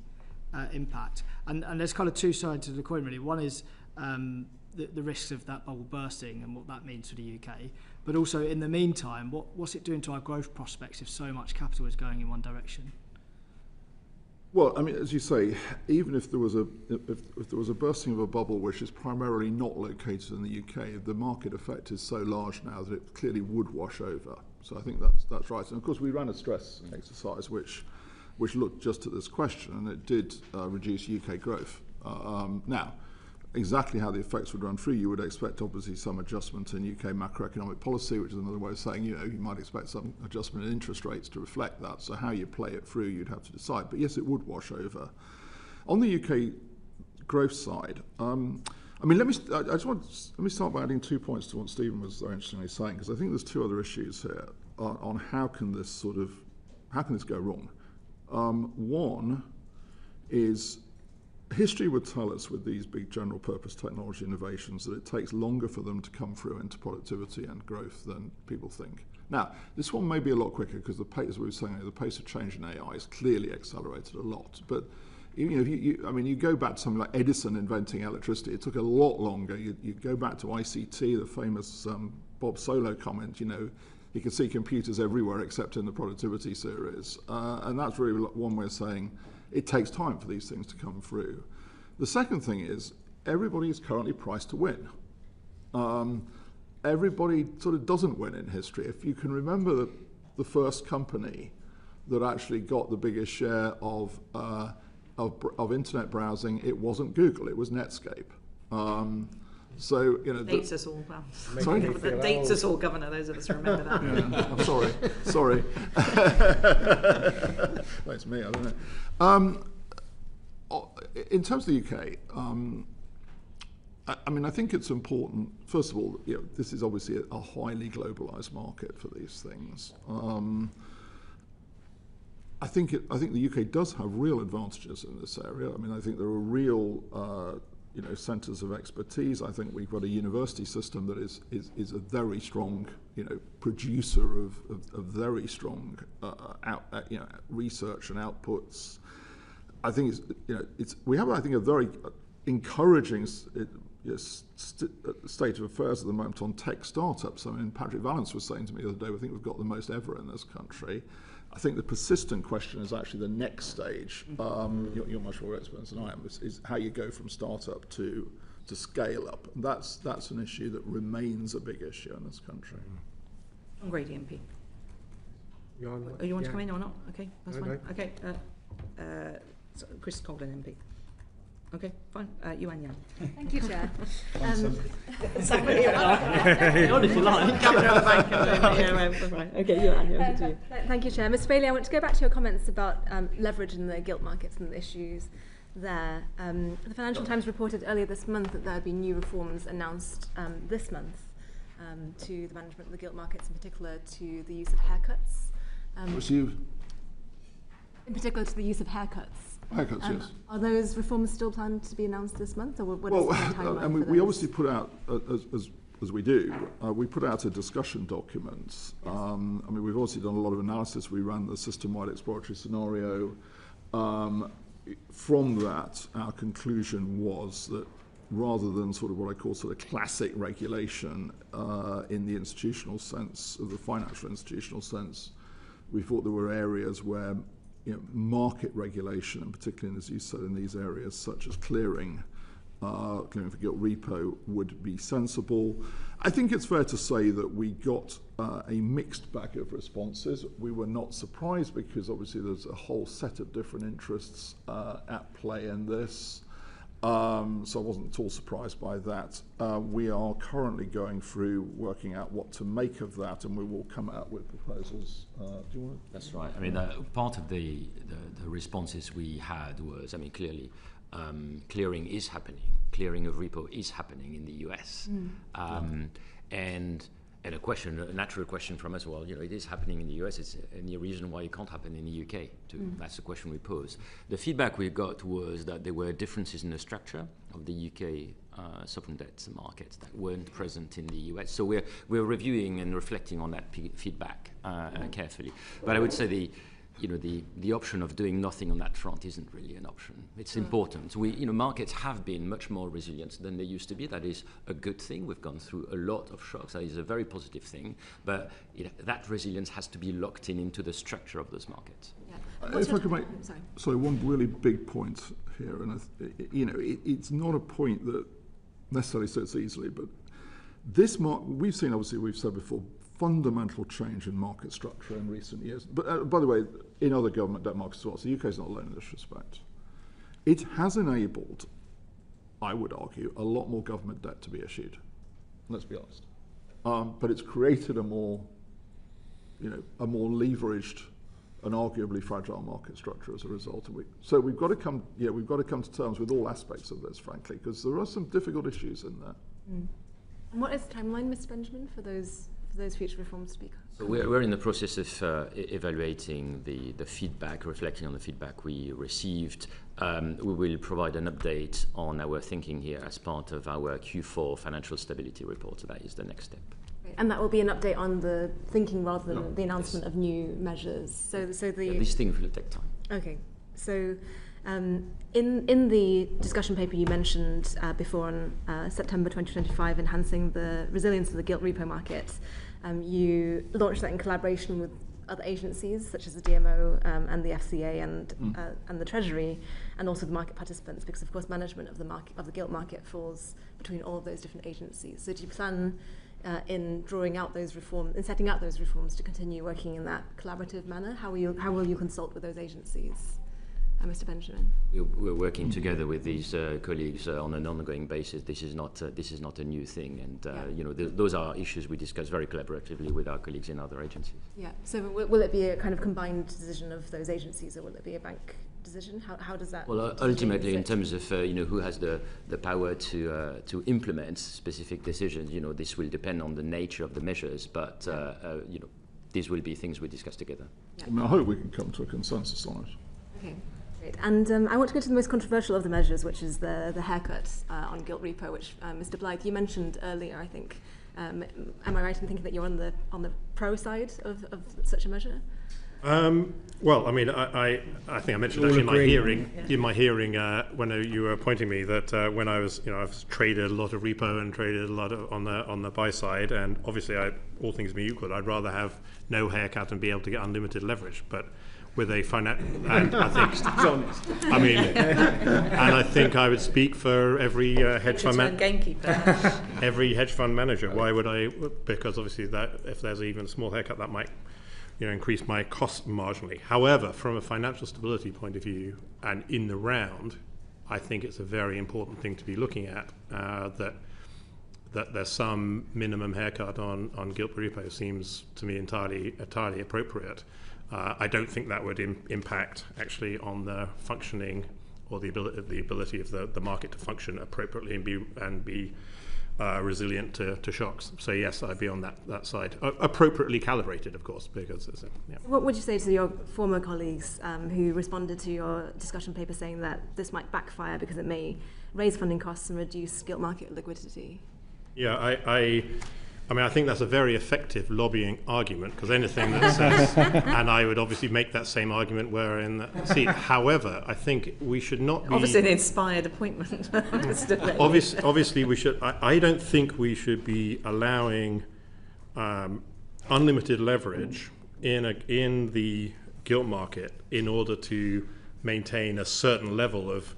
impact. And there's kind of two sides to the coin, really. One is the risks of that bubble bursting and what that means for the UK. But also, in the meantime, what's it doing to our growth prospects if so much capital is going in one direction? Well, I mean, as you say, even if there was a bursting of a bubble which is primarily not located in the UK, the market effect is so large now that it clearly would wash over. So I think that's right. And of course, we ran a stress exercise which looked just at this question, and it did reduce UK growth. Now, exactly how the effects would run through, you would expect obviously some adjustment in UK macroeconomic policy, which is another way of saying, you might expect some adjustment in interest rates to reflect that. So how you play it through, you'd have to decide. But yes, it would wash over. On the UK growth side, I mean, let me start by adding 2 points to what Stephen was so interestingly saying, because I think there's two other issues here on how can this go wrong. One is history would tell us with these big general purpose technology innovations that it takes longer for them to come through into productivity and growth than people think. Now, this one may be a lot quicker because the pace, as we were saying, the pace of change in AI is clearly accelerated a lot. But you know, you go back to something like Edison inventing electricity, it took a lot longer. You go back to ICT, the famous Bob Solow comment, you know, you can see computers everywhere except in the productivity series. And that's really one way of saying it takes time for these things to come through. The second thing is everybody is currently priced to win. Everybody sort of doesn't win in history. If you can remember the first company that actually got the biggest share of internet browsing, it wasn't Google, it was Netscape. So, you know, dates us all. Well, sorry? That dates us all, Governor. Those of us who remember that. Yeah, I'm sorry. That's me. I don't know. In terms of the UK, I mean, I think it's important. First of all, you know, this is obviously a highly globalised market for these things. I think the UK does have real advantages in this area. I mean, I think there are real you know, centres of expertise. I think we've got a university system that is a very strong, you know, producer of very strong you know, research and outputs. I think we have, I think, a very encouraging state of affairs at the moment on tech startups. I mean, Patrick Vallance was saying to me the other day, I think we've got the most ever in this country. I think the persistent question is actually the next stage. You're much more expert than I am. Is how you go from startup to scale up. And that's an issue that remains a big issue in this country. John Grady, MP. You want to come in or not? Okay, that's fine. Okay, so Chris Coghlan, MP. Okay, fine. Yuan Yang. Thank you, Chair. Somebody on if you like. Governor of the Bank. Okay, Yuan, over to you. Thank you, Chair. Mr. Bailey, I want to go back to your comments about leverage in the gilt markets and the issues there. The Financial Times reported earlier this month that there had been new reforms announced this month to the management of the gilt markets, in particular to the use of haircuts. In particular to the use of haircuts. Yes. Are those reforms still planned to be announced this month, or what is the timeline? And we obviously put out, as we do, we put out a discussion document. Yes. I mean, we've obviously done a lot of analysis. We ran the system-wide exploratory scenario. From that, our conclusion was that rather than sort of what I call sort of classic regulation in the institutional sense, of the financial institutional sense, we thought there were areas where, you know, market regulation, and particularly, as you said, in these areas such as clearing for gilt repo, would be sensible. I think it's fair to say that we got a mixed bag of responses. We were not surprised because obviously there's a whole set of different interests at play in this. So I wasn't at all surprised by that. We are currently going through working out what to make of that, and we will come out with proposals. Do you want to? That's right. I mean, part of the responses we had was, I mean, clearly, clearing is happening. Clearing of repo is happening in the US. And a natural question from us, well, you know, it is happening in the US. Is any reason why it can't happen in the UK? That's the question we posed. The feedback we got was that there were differences in the structure of the UK sovereign debt markets that weren't present in the US. So we're reviewing and reflecting on that feedback carefully. But I would say the option of doing nothing on that front isn't really an option. It's important. Markets have been much more resilient than they used to be. That is a good thing. We've gone through a lot of shocks. That is a very positive thing. But that resilience has to be locked into the structure of those markets. Yeah. If I could make one really big point here, and it's not a point that necessarily sits easily, but we've seen, obviously, we've said before, fundamental change in market structure in recent years. But by the way, in other government debt markets as well, so the UK is not alone in this respect. It has enabled, I would argue, a lot more government debt to be issued. Let's be honest. But it's created a more leveraged and arguably fragile market structure as a result. So we've got to come to terms with all aspects of this, frankly, because there are some difficult issues in there. And what is the timeline, Mr. Benjamin, for those those future reforms to be? So we're in the process of evaluating the feedback, reflecting on the feedback we received. We will provide an update on our thinking here as part of our Q4 financial stability report. So that is the next step. And that will be an update on the thinking rather than the announcement of new measures. So These things will take time. Okay. So in the discussion paper you mentioned before on September 2025, enhancing the resilience of the gilt repo market, you launched that in collaboration with other agencies such as the DMO and the FCA and the Treasury, and also the market participants, because of course management of the gilt market falls between all of those different agencies. So do you plan in drawing out those reforms, in setting out those reforms, to continue working in that collaborative manner? How will you consult with those agencies? Mr. Benjamin. We're working together with these colleagues on an ongoing basis. This is not a new thing, and those are issues we discuss very collaboratively with our colleagues in other agencies. Yeah. So will it be a kind of combined decision of those agencies, or will it be a bank decision? How does that? Well, ultimately, in terms of who has the power to implement specific decisions, this will depend on the nature of the measures, but these will be things we discuss together. Yeah. I mean, I hope we can come to a consensus on it. Okay. And I want to go to the most controversial of the measures, which is the haircut on gilt repo, which Mr. Blythe, you mentioned earlier, I think. Am I right in thinking that you're on the pro side of such a measure? Well, I mean, I think I mentioned actually in my hearing when you were appointing me that when I've traded a lot of repo and traded a lot on the buy side, and obviously all things being equal, I'd rather have no haircut and be able to get unlimited leverage, but with a and I think I would speak for every hedge fund every hedge fund manager. Why would I? Because obviously that if there's even a small haircut, that might increase my cost marginally. However, from a financial stability point of view and in the round, I think it's a very important thing to be looking at that there's some minimum haircut on gilt repo seems to me entirely appropriate. I don't think that would impact actually on the functioning or the ability of the market to function appropriately and be resilient to shocks. So yes, I'd be on that side. Appropriately calibrated, of course, because yeah. What would you say to your former colleagues who responded to your discussion paper saying that this might backfire because it may raise funding costs and reduce gilt market liquidity? Yeah, I mean, I think that's a very effective lobbying argument, because anything that says, and I would obviously make that same argument were in the seat. However, I think we should not be... Obviously an inspired appointment. Obviously we should... I don't think we should be allowing unlimited leverage in the gilt market in order to maintain a certain level of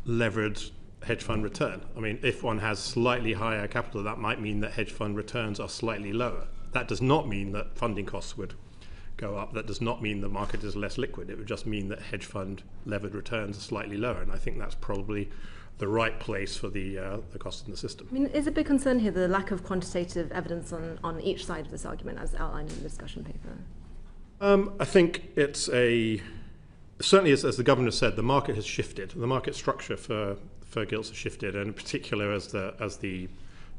levered hedge fund return. I mean, if one has slightly higher capital, that might mean that hedge fund returns are slightly lower. That does not mean that funding costs would go up. That does not mean the market is less liquid. It would just mean that hedge fund levered returns are slightly lower. And I think that's probably the right place for the cost in the system. I mean, is a big concern here the lack of quantitative evidence on each side of this argument as outlined in the discussion paper? I think it's certainly as the governor said, the market has shifted. The market structure for gilts has shifted, and in particular as the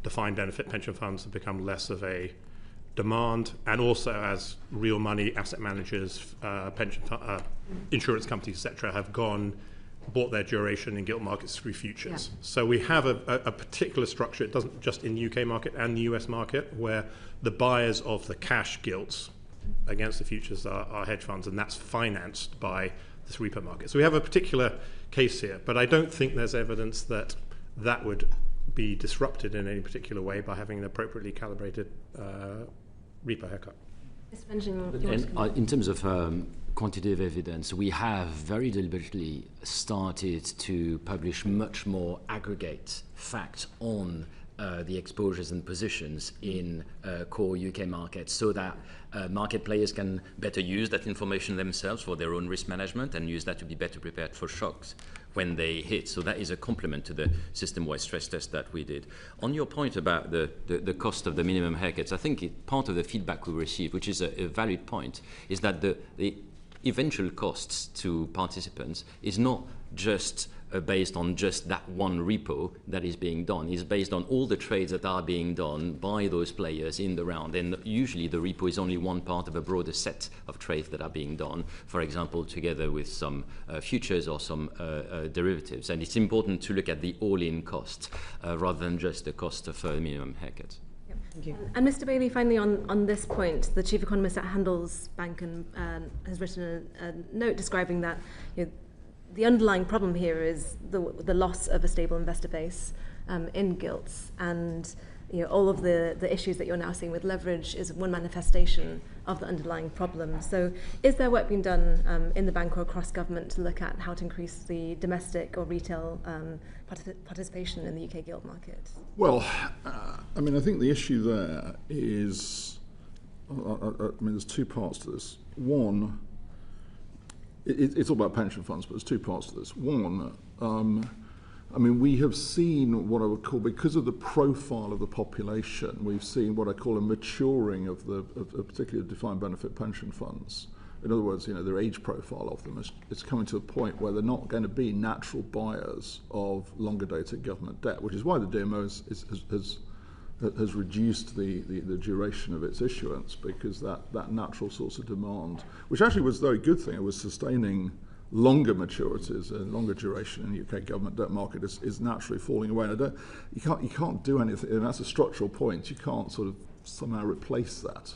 defined benefit pension funds have become less of a demand, and also as real money asset managers, insurance companies, etc., have bought their duration in gilt markets through futures. Yeah. So we have a particular structure. It doesn't just in the UK market and the US market, where the buyers of the cash gilts against the futures are hedge funds, and that's financed by this repo market. So we have a particular case here, but I don't think there's evidence that would be disrupted in any particular way by having an appropriately calibrated repo haircut. In terms of quantitative evidence, we have very deliberately started to publish much more aggregate facts on the exposures and positions in core UK markets, so that market players can better use that information themselves for their own risk management and use that to be better prepared for shocks when they hit. So that is a complement to the system-wide stress test that we did. On your point about the cost of the minimum haircuts, I think part of the feedback we received, which is a valid point, is that the eventual costs to participants is not just based on just that one repo that is being done. It's based on all the trades that are being done by those players in the round. And usually the repo is only one part of a broader set of trades that are being done, for example, together with some futures or some derivatives. And it's important to look at the all-in cost rather than just the cost of a minimum haircut. Thank you. And Mr. Bailey, finally on this point, the chief economist at Handelsbanken has written a note describing that the underlying problem here is the loss of a stable investor base in gilts, and all of the issues that you're now seeing with leverage is one manifestation of the underlying problem. So is there work being done in the bank or across government to look at how to increase the domestic or retail participation in the UK gilt market? Well, I think the issue there is, there's two parts to this. One, it's all about pension funds, but there's two parts to this. One, we have seen what I would call, because of the profile of the population, we've seen what I call a maturing of particularly of defined benefit pension funds. In other words, their age profile of them is coming to a point where they're not going to be natural buyers of longer dated government debt, which is why the DMO has reduced the duration of its issuance, because that natural source of demand, which actually was a very good thing, it was sustaining longer maturities and longer duration in the UK government debt market is naturally falling away. And you can't do anything, and that's a structural point. You can't sort of somehow replace that.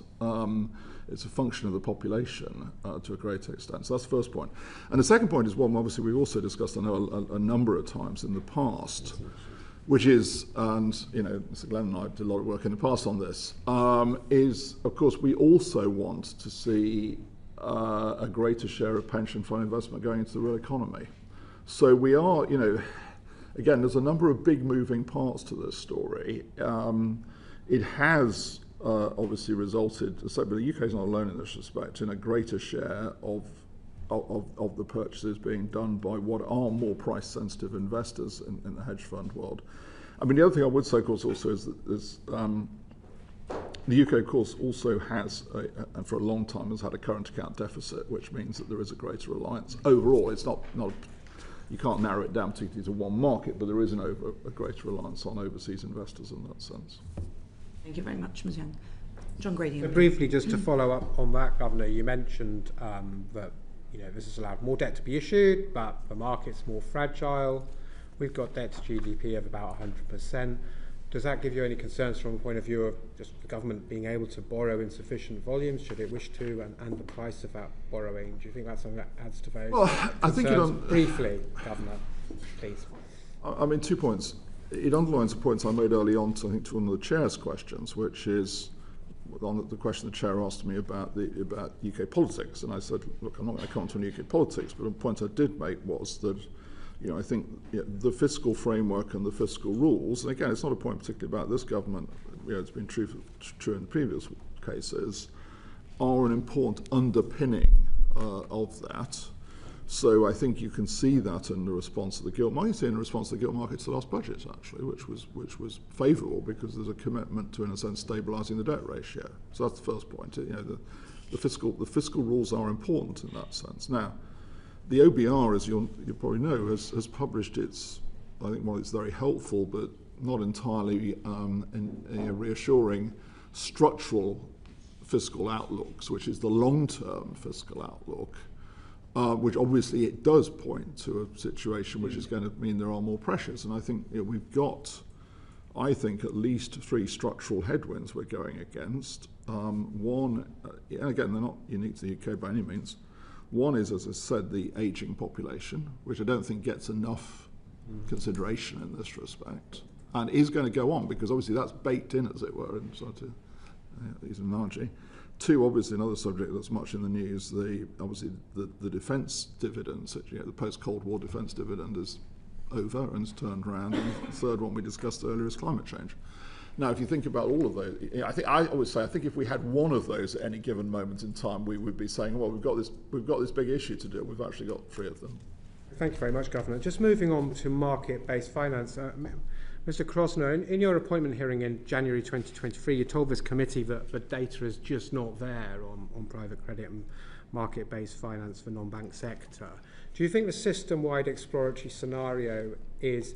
It's a function of the population to a great extent. So that's the first point. And the second point is one obviously we've also discussed, I know, a number of times in the past, which is, and Mr. Glenn and I did a lot of work in the past on this, is of course we also want to see a greater share of pension fund investment going into the real economy. So we are, again, there's a number of big moving parts to this story. It has obviously resulted, but the UK is not alone in this respect, in a greater share of the purchases being done by what are more price-sensitive investors in the hedge fund world. The other thing I would say, of course, also is that the UK, of course, also has, and for a long time, has had a current account deficit, which means that there is a greater reliance. Overall, it's not you can't narrow it down particularly to one market, but there is a greater reliance on overseas investors in that sense. Thank you very much, Ms. Young. John Grady. So briefly, just to follow up on that, Governor, you mentioned that this has allowed more debt to be issued, but the market's more fragile. We've got debt to GDP of about 100%. Does that give you any concerns from the point of view of just the government being able to borrow in sufficient volumes, should it wish to, and the price of that borrowing? Do you think that's something that adds to those concerns? I think briefly, Governor, please. 2 points. It underlines the points I made early on to one of the Chair's questions, which is on the question the Chair asked me about UK politics. And I said, look, I'm not going to comment on UK politics, but a point I did make was that I think the fiscal framework and the fiscal rules, and again, it's not a point particularly about this government, it's been true in previous cases, are an important underpinning of that. So I think you can see that in the response to the gilt market. You see in the response to the gilt market to the last budget, actually, which was favourable because there's a commitment to, in a sense, stabilising the debt ratio. So that's the first point. The fiscal rules are important in that sense. Now, the OBR, as you probably know, has published its, I think, it's very helpful but not entirely reassuring structural fiscal outlooks, which is the long-term fiscal outlook, which obviously it does point to a situation which is going to mean there are more pressures. And I think we've got, at least 3 structural headwinds we're going against. One, and again, they're not unique to the UK by any means. One is, as I said, the ageing population, which I don't think gets enough consideration in this respect, and is going to go on because obviously that's baked in, as it were, and sort of use an analogy. 2, obviously, another subject that's much in the news, the defence dividends, the post-Cold War defence dividend is over and it's turned around, and the third one we discussed earlier is climate change. Now, if you think about all of those, I always say, I think if we had one of those at any given moment in time, we would be saying, well, we've got this big issue to deal with. We've actually got 3 of them. Thank you very much, Governor. Just moving on to market-based finance. Mr. Krosner, in your appointment hearing in January 2023, you told this committee that the data is just not there on private credit and market-based finance for non-bank sector. Do you think the system-wide exploratory scenario is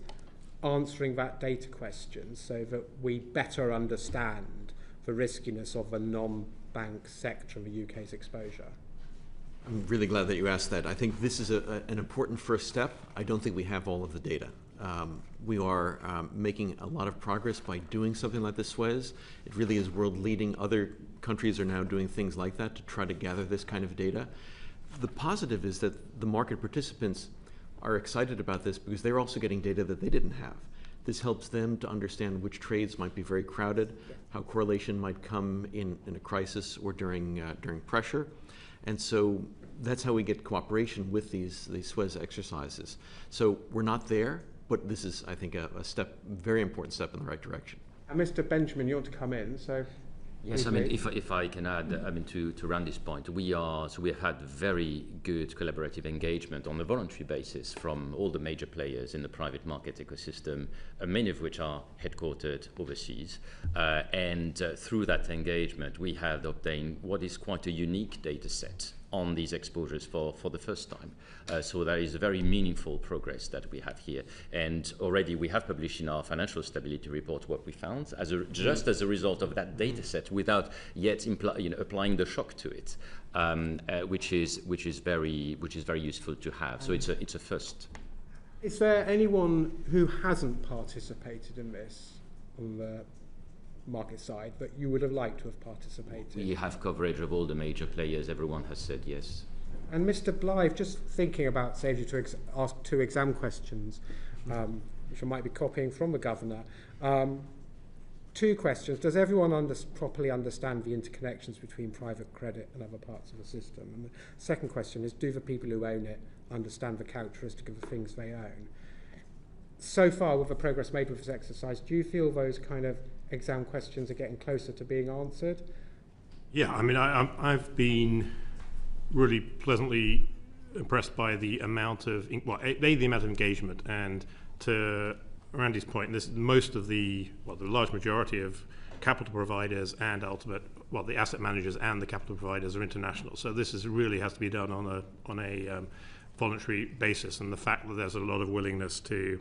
answering that data question so that we better understand the riskiness of the non-bank sector and the UK's exposure? I'm really glad that you asked that. I think this is an important first step. I don't think we have all of the data. We are making a lot of progress by doing something like the Suez. It really is world leading. Other countries are now doing things like that to try to gather this kind of data. The positive is that the market participants are excited about this because they're also getting data that they didn't have. This helps them to understand which trades might be very crowded, how correlation might come in a crisis or during pressure. And so that's how we get cooperation with these Suez exercises. So we're not there, but this is, I think, a very important step in the right direction. And Mr. Benjamin, you want to come in, so... Yes, I mean, if I can add, I mean, to run this point, we have had very good collaborative engagement on a voluntary basis from all the major players in the private market ecosystem, many of which are headquartered overseas. And through that engagement, we have obtained what is quite a unique data set on these exposures for the first time. So that is a very meaningful progress that we have here. And already we have published in our financial stability report what we found just as a result of that data set without yet applying the shock to it, which is very useful to have. So it's a first. Is there anyone who hasn't participated in this on the market side that you would have liked to have participated? We have coverage of all the major players. Everyone has said yes. And Mr. Blythe, just thinking about saves you to ask 2 exam questions, which I might be copying from the governor. 2 questions. Does everyone properly understand the interconnections between private credit and other parts of the system? And the second question is, do the people who own it understand the characteristic of the things they own? So far, with the progress made with this exercise, do you feel those kind of exam questions are getting closer to being answered? Yeah, I mean, I've been really pleasantly impressed by the amount of, the amount of engagement, and to Randy's point, the large majority of capital providers and the asset managers and the capital providers are international. So this really has to be done on a voluntary basis, and the fact that there's a lot of willingness to,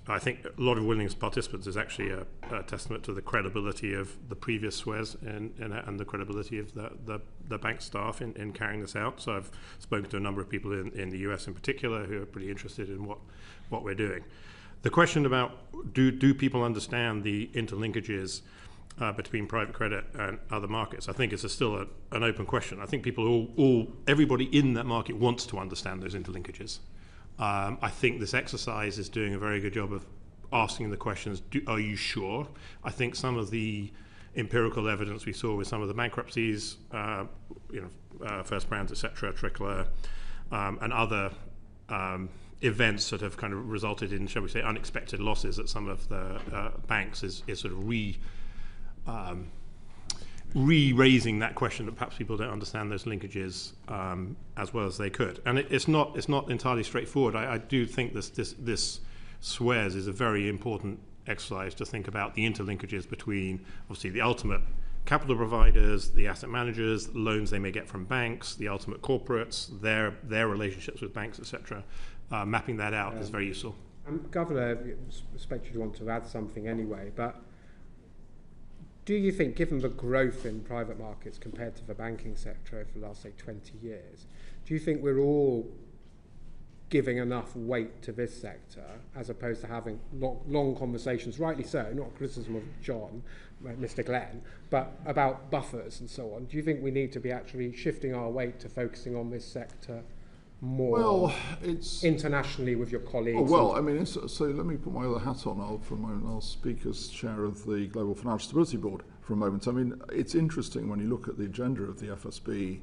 I think a lot of willingness participants is actually a testament to the credibility of the previous Suez and the credibility of the bank staff in carrying this out. So I've spoken to a number of people in the US in particular who are pretty interested in what we're doing. The question about do people understand the interlinkages between private credit and other markets, I think it's still an open question. I think everybody in that market wants to understand those interlinkages. I think this exercise is doing a very good job of asking the questions, are you sure? I think some of the empirical evidence we saw with some of the bankruptcies, First Brands, etc., Trickler, and other events that have kind of resulted in, shall we say, unexpected losses at some of the banks is sort of re-raising that question that perhaps people don't understand those linkages as well as they could. And it's not entirely straightforward. I do think this Suez is a very important exercise to think about the interlinkages between, obviously, the ultimate capital providers, the asset managers, loans they may get from banks, the ultimate corporates, their relationships with banks, etc. Mapping that out is very useful. Governor, I expect you to want to add something anyway, but do you think, given the growth in private markets compared to the banking sector over the last, say, 20 years, do you think we're all giving enough weight to this sector as opposed to having long conversations, rightly so, not criticism of John, Mr. Glenn, but about buffers and so on? Do you think we need to be actually shifting our weight to focusing on this sector more internationally with your colleagues? I mean, so let me put my other hat on for a moment. I'll speak as chair of the Global Financial Stability Board for a moment. I mean, it's interesting when you look at the agenda of the FSB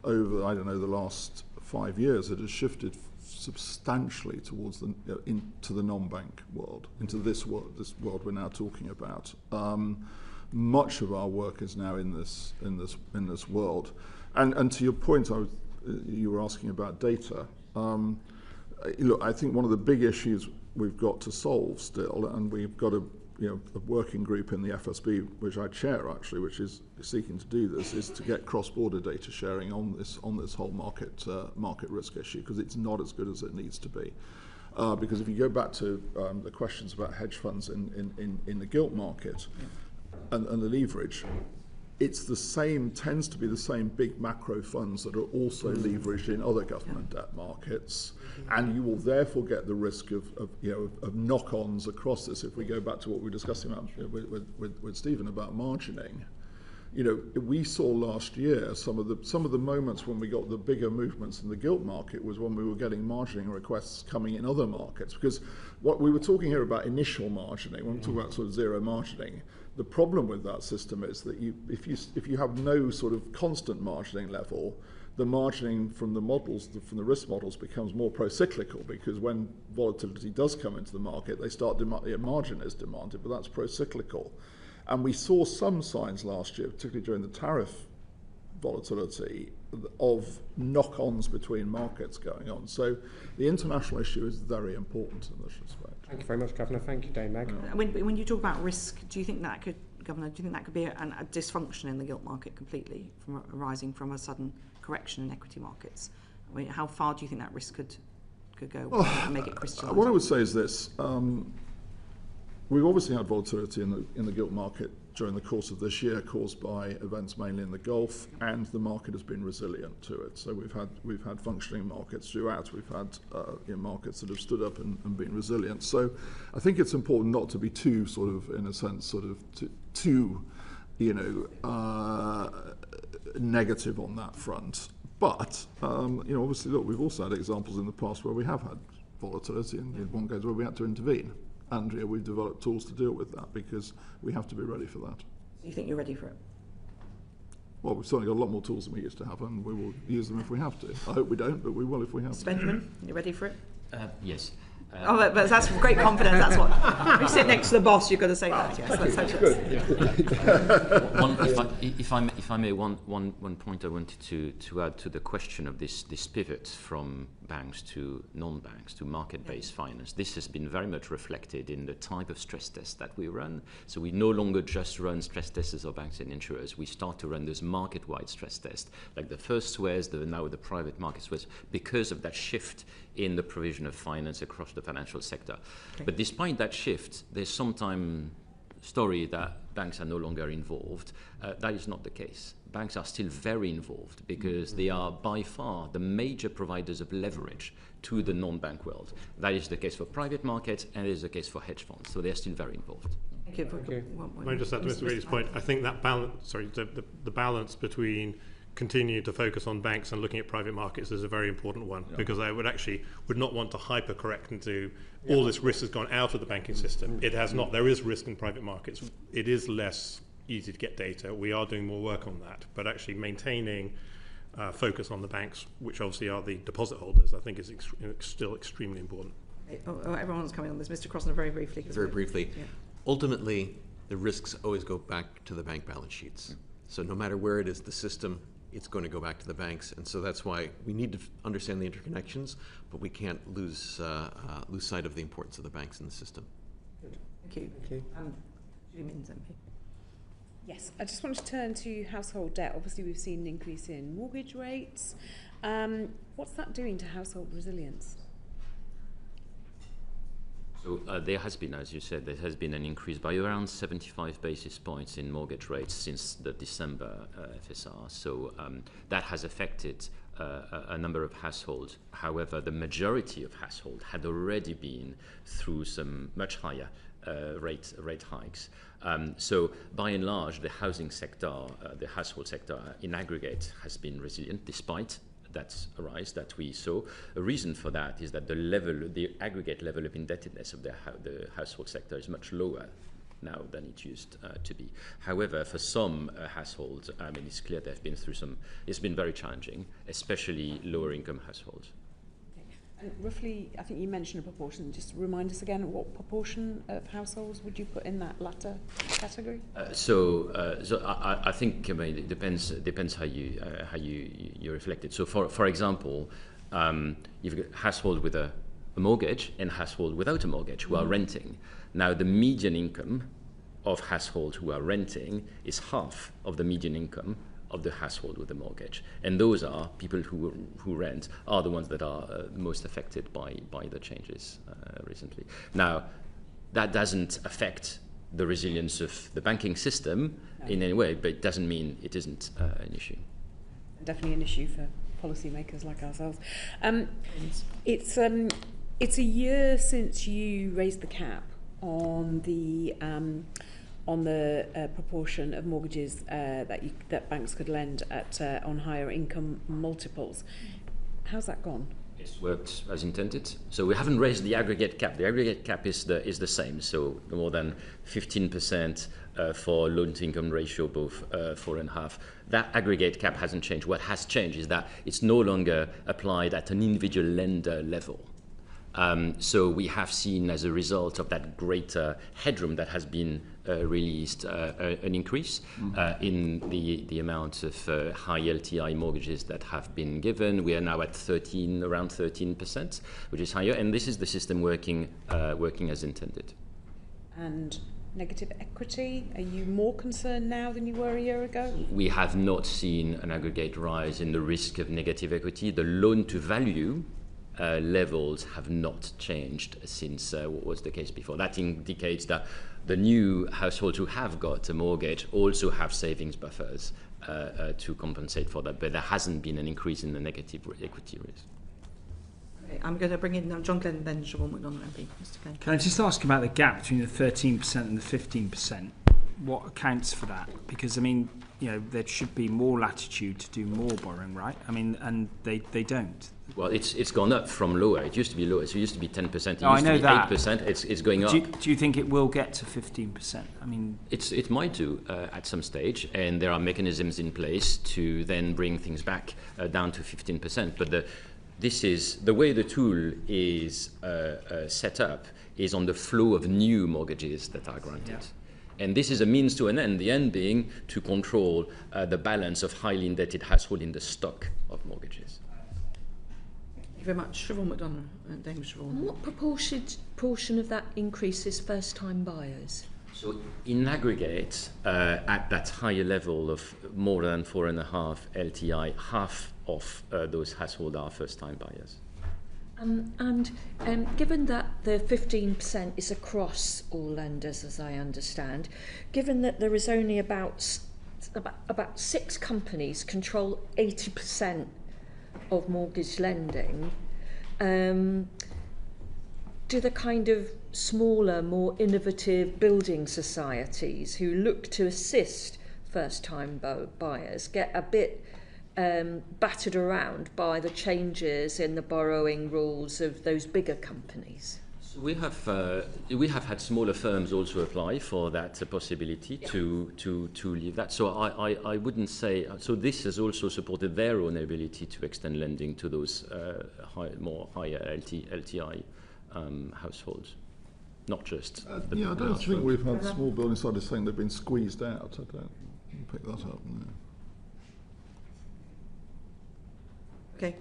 over, I don't know, the last 5 years, it has shifted substantially towards into the non-bank world, into this world we're now talking about. Much of our work is now in this world, and to your point, you were asking about data. Look, I think one of the big issues we've got to solve still, and we've got a working group in the FSB, which I chair actually, which is seeking to do this, is to get cross-border data sharing on this whole market risk issue, because it's not as good as it needs to be. Because if you go back to the questions about hedge funds in the gilt market and the leverage, it's the same, tends to be the same big macro funds that are also leveraged in other government debt markets, and you will therefore get the risk of knock-ons across this. If we go back to what we were discussing about, with Stephen about margining, we saw last year some of the moments when we got the bigger movements in the gilt market was when we were getting margining requests coming in other markets. Because what we were talking here about initial margining, when we talk about sort of zero margining, the problem with that system is that if you have no sort of constant margining level, the margining from the models, from the risk models, becomes more pro-cyclical, because when volatility does come into the market, they start margin is demanded, but that's pro-cyclical. And we saw some signs last year, particularly during the tariff volatility, of knock-ons between markets going on. So the international issue is very important in this respect. Thank you very much, Governor. Thank you, Dame Meg. When you talk about risk, do you think that could, Governor, do you think that could be a dysfunction in the gilt market completely, arising from a sudden correction in equity markets? I mean, how far do you think that risk could go and make it crystallised? What I would say is this. We've obviously had volatility in the gilt market during the course of this year, caused by events mainly in the Gulf, and the market has been resilient to it. So we've had functioning markets throughout. We've had markets that have stood up and been resilient. So I think it's important not to be too sort of, in a sense, sort of too negative on that front. But obviously, look, we've also had examples in the past where we have had volatility, and in one case where we had to intervene. And we've developed tools to deal with that, because we have to be ready for that. You think you're ready for it? Well, we've certainly got a lot more tools than we used to have, and we will use them if we have to. I hope we don't, but we will if we have to. Benjamin, you ready for it? Yes. But that's great confidence. That's what. If you sit next to the boss, you've got to say that. Yes, that's how if I may, one point I wanted to add to the question of this pivot from banks to non-banks to market-based finance. This has been very much reflected in the type of stress tests that we run. So we no longer just run stress tests of banks and insurers. We start to run those market-wide stress tests, like the first Suez, now the private market Suez, because of that shift in the provision of finance across the financial sector. Okay. But despite that shift, there's sometimes story that banks are no longer involved. That is not the case. Banks are still very involved, because they are by far the major providers of leverage to the non-bank world. That is the case for private markets, and it is the case for hedge funds. So they're still very involved. Thank you. Can I just add to Mr. Brady's point? I think that balance, the balance between continuing to focus on banks and looking at private markets is a very important one, because I would not want to hyper-correct into all this risk has gone out of the banking system. It has not. There is risk in private markets. It is less easy to get data. We are doing more work on that, but actually maintaining focus on the banks, which obviously are the deposit holders, I think is still extremely important. Everyone's coming on this. Mr. Crossner, very briefly. Very briefly. Yeah. Ultimately, the risks always go back to the bank balance sheets. So no matter where it is the system, it's going to go back to the banks, and so that's why we need to understand the interconnections, but we can't lose sight of the importance of the banks in the system. Thank you. Julie Minns, MP. Yes, I just want to turn to household debt. Obviously, we've seen an increase in mortgage rates. What's that doing to household resilience? So there has been, as you said, there has been an increase by around 75 basis points in mortgage rates since the December FSR. So that has affected a number of households. However, the majority of households had already been through some much higher rate hikes. So by and large, the housing sector, the household sector in aggregate has been resilient despite that rise that we saw. A reason for that is that the aggregate level of indebtedness of the household sector is much lower now than it used to be. However, for some households, it's clear they've been through it's been very challenging, especially lower income households. And roughly, I think you mentioned a proportion. Just remind us again, what proportion of households would you put in that latter category? So I think it depends how you reflect it. So for example, you've got a household with a a mortgage and households without a mortgage who are renting. Now, the median income of households who are renting is half of the median income of the household with a mortgage. And those are people who rent are the ones that are most affected by the changes recently. Now, that doesn't affect the resilience of the banking system in any way, but it doesn't mean it isn't an issue. Definitely an issue for policymakers like ourselves. It's a year since you raised the cap on the proportion of mortgages that banks could lend at on higher income multiples. How's that gone? It's worked as intended. So we haven't raised the aggregate cap. The aggregate cap is the same. So more than 15% for loan-to-income ratio, both 4.5. That aggregate cap hasn't changed. What has changed is that it's no longer applied at an individual lender level. So we have seen, as a result of that greater headroom that has been released, an increase in the amount of high LTI mortgages that have been given. We are now at around 13%, which is higher, and this is the system working as intended. And negative equity, are you more concerned now than you were a year ago? We have not seen an aggregate rise in the risk of negative equity. The loan-to-value levels have not changed since what was the case before. That indicates that the new households who have got a mortgage also have savings buffers to compensate for that, but there hasn't been an increase in the negative equity risk. Okay, I'm going to bring in John Glenn and then Siobhan McDonald MP. Mr. Glenn. Can I just ask about the gap between the 13% and the 15%? What accounts for that? Because, I mean, you know, there should be more latitude to do more borrowing, right? I mean, and they don't. Well, it's gone up from lower. It used to be lower. So it used to be 10%. It used I know to be that. 8%. It's going up. Do you think it will get to 15%? I mean, it might do at some stage, and there are mechanisms in place to then bring things back down to 15%. But this is the way the tool is set up is on the flow of new mortgages that are granted. Yeah. And this is a means to an end, the end being to control the balance of highly indebted households in the stock of mortgages. Thank you very much. Siobhan McDonald and Dame Siobhan. And what proportion of that increase is first-time buyers? So in aggregate, at that higher level of more than 4.5 LTI, half of those households are first-time buyers. And given that the 15% is across all lenders, as I understand, given that there is only about 6 companies control 80% of mortgage lending, do the kind of smaller, more innovative building societies who look to assist first-time buyers get a bit battered around by the changes in the borrowing rules of those bigger companies? So we have had smaller firms also apply for that possibility to leave that. So I wouldn't say so. This has also supported their own ability to extend lending to those higher LTI households, not just. I don't think we've had small building societies saying they've been squeezed out. I don't pick that up. No. Okay.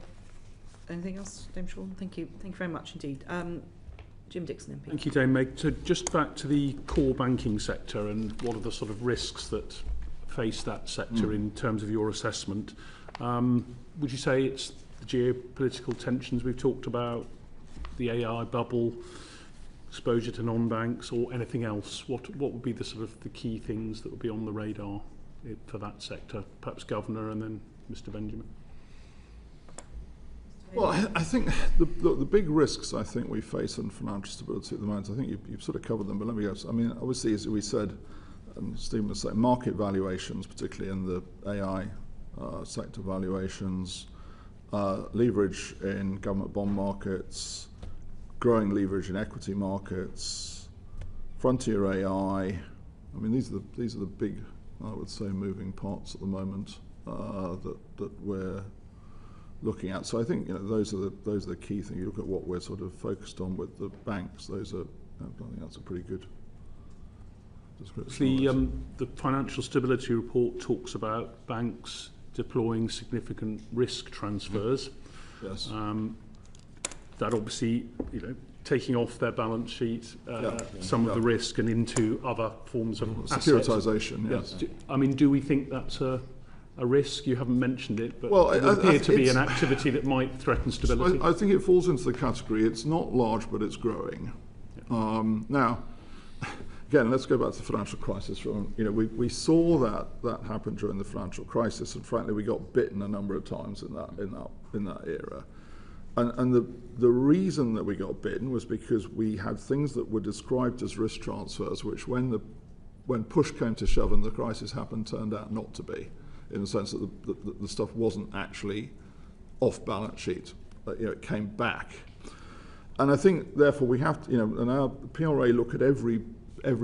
Anything else, Dame Siobhan? Thank you. Thank you very much indeed. Jim Dixon, MP. Thank you, Dame Meg. So just back to the core banking sector and what are the sort of risks that face that sector in terms of your assessment. Would you say it's the geopolitical tensions we've talked about, the AI bubble, exposure to non-banks, or anything else? What would be the sort of the key things that would be on the radar for that sector? Perhaps Governor and then Mr. Benjamin. Well, I think the big risks I think we face in financial stability at the moment, I think you've sort of covered them, but let me go. I mean, obviously, as we said, and Stephen was saying, market valuations, particularly in the AI sector valuations, leverage in government bond markets, growing leverage in equity markets, frontier AI. I mean, these are the big, I would say, moving parts at the moment that we're looking at. So I think those are the key things. You look at what we're sort of focused on with the banks. I think that's a pretty good description. The financial stability report talks about banks deploying significant risk transfers. Yes. that obviously, taking off their balance sheet some of the risk and into other forms of securitization. Yes. Do we think that's a risk? You haven't mentioned it, but well, it would appear to be an activity that might threaten stability. I think it falls into the category. It's not large, but it's growing. Yeah. Now, again, let's go back to the financial crisis. We saw that happen during the financial crisis, and frankly, we got bitten a number of times in that era. And the reason that we got bitten was because we had things that were described as risk transfers, which when push came to shove and the crisis happened, turned out not to be, in the sense that the stuff wasn't actually off balance sheet. It came back. And I think, therefore, we have to, and our PRA look at every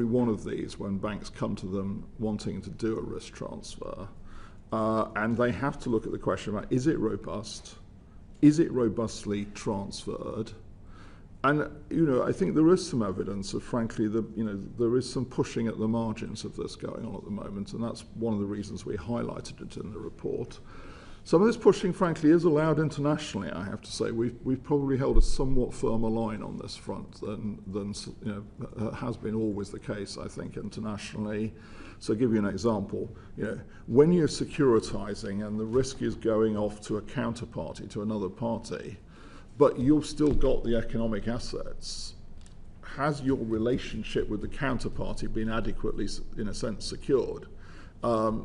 one of these when banks come to them wanting to do a risk transfer. And they have to look at the question about, is it robust? Is it robustly transferred? And I think there is some evidence of, frankly, there is some pushing at the margins of this going on at the moment, and that's one of the reasons we highlighted it in the report. Some of this pushing, frankly, is allowed internationally. I have to say we've probably held a somewhat firmer line on this front than has been always the case, I think, internationally. So I'll give you an example. When you're securitizing and the risk is going off to a counterparty, to another party, but you've still got the economic assets, has your relationship with the counterparty been adequately, in a sense, secured?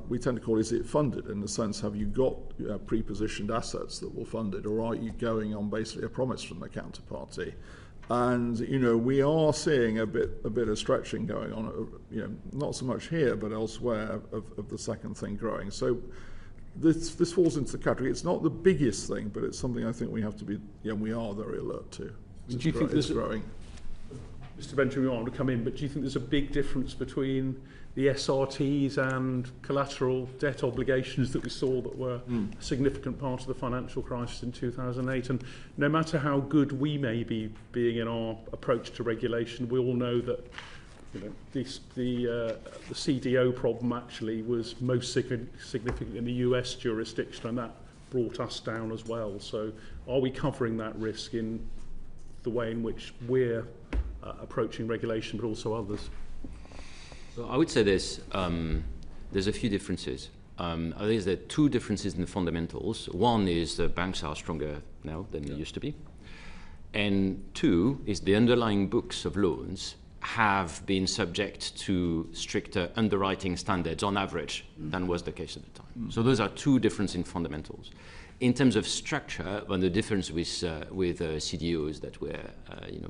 We tend to call it, is it funded, in the sense, have you got pre-positioned assets that will fund it, or are you going on basically a promise from the counterparty? And we are seeing a bit of stretching going on, not so much here but elsewhere of the second thing growing. So this falls into the category. It's not the biggest thing, but it's something I think we have to be, we are very alert to. Do you think it's growing? Mr. Benjamin, you want to come in, but do you think there's a big difference between the SRTs and collateral debt obligations that we saw that were a significant part of the financial crisis in 2008? And no matter how good we may be being in our approach to regulation, we all know that the CDO problem actually was most significant in the US jurisdiction, and that brought us down as well. So are we covering that risk in the way in which we're approaching regulation, but also others? So I would say there's a few differences. I think there are two differences in the fundamentals. One is that banks are stronger now than they used to be. And two is the underlying books of loans have been subject to stricter underwriting standards on average than was the case at the time. So those are two differences in fundamentals. In terms of structure, one of the difference with CDOs that were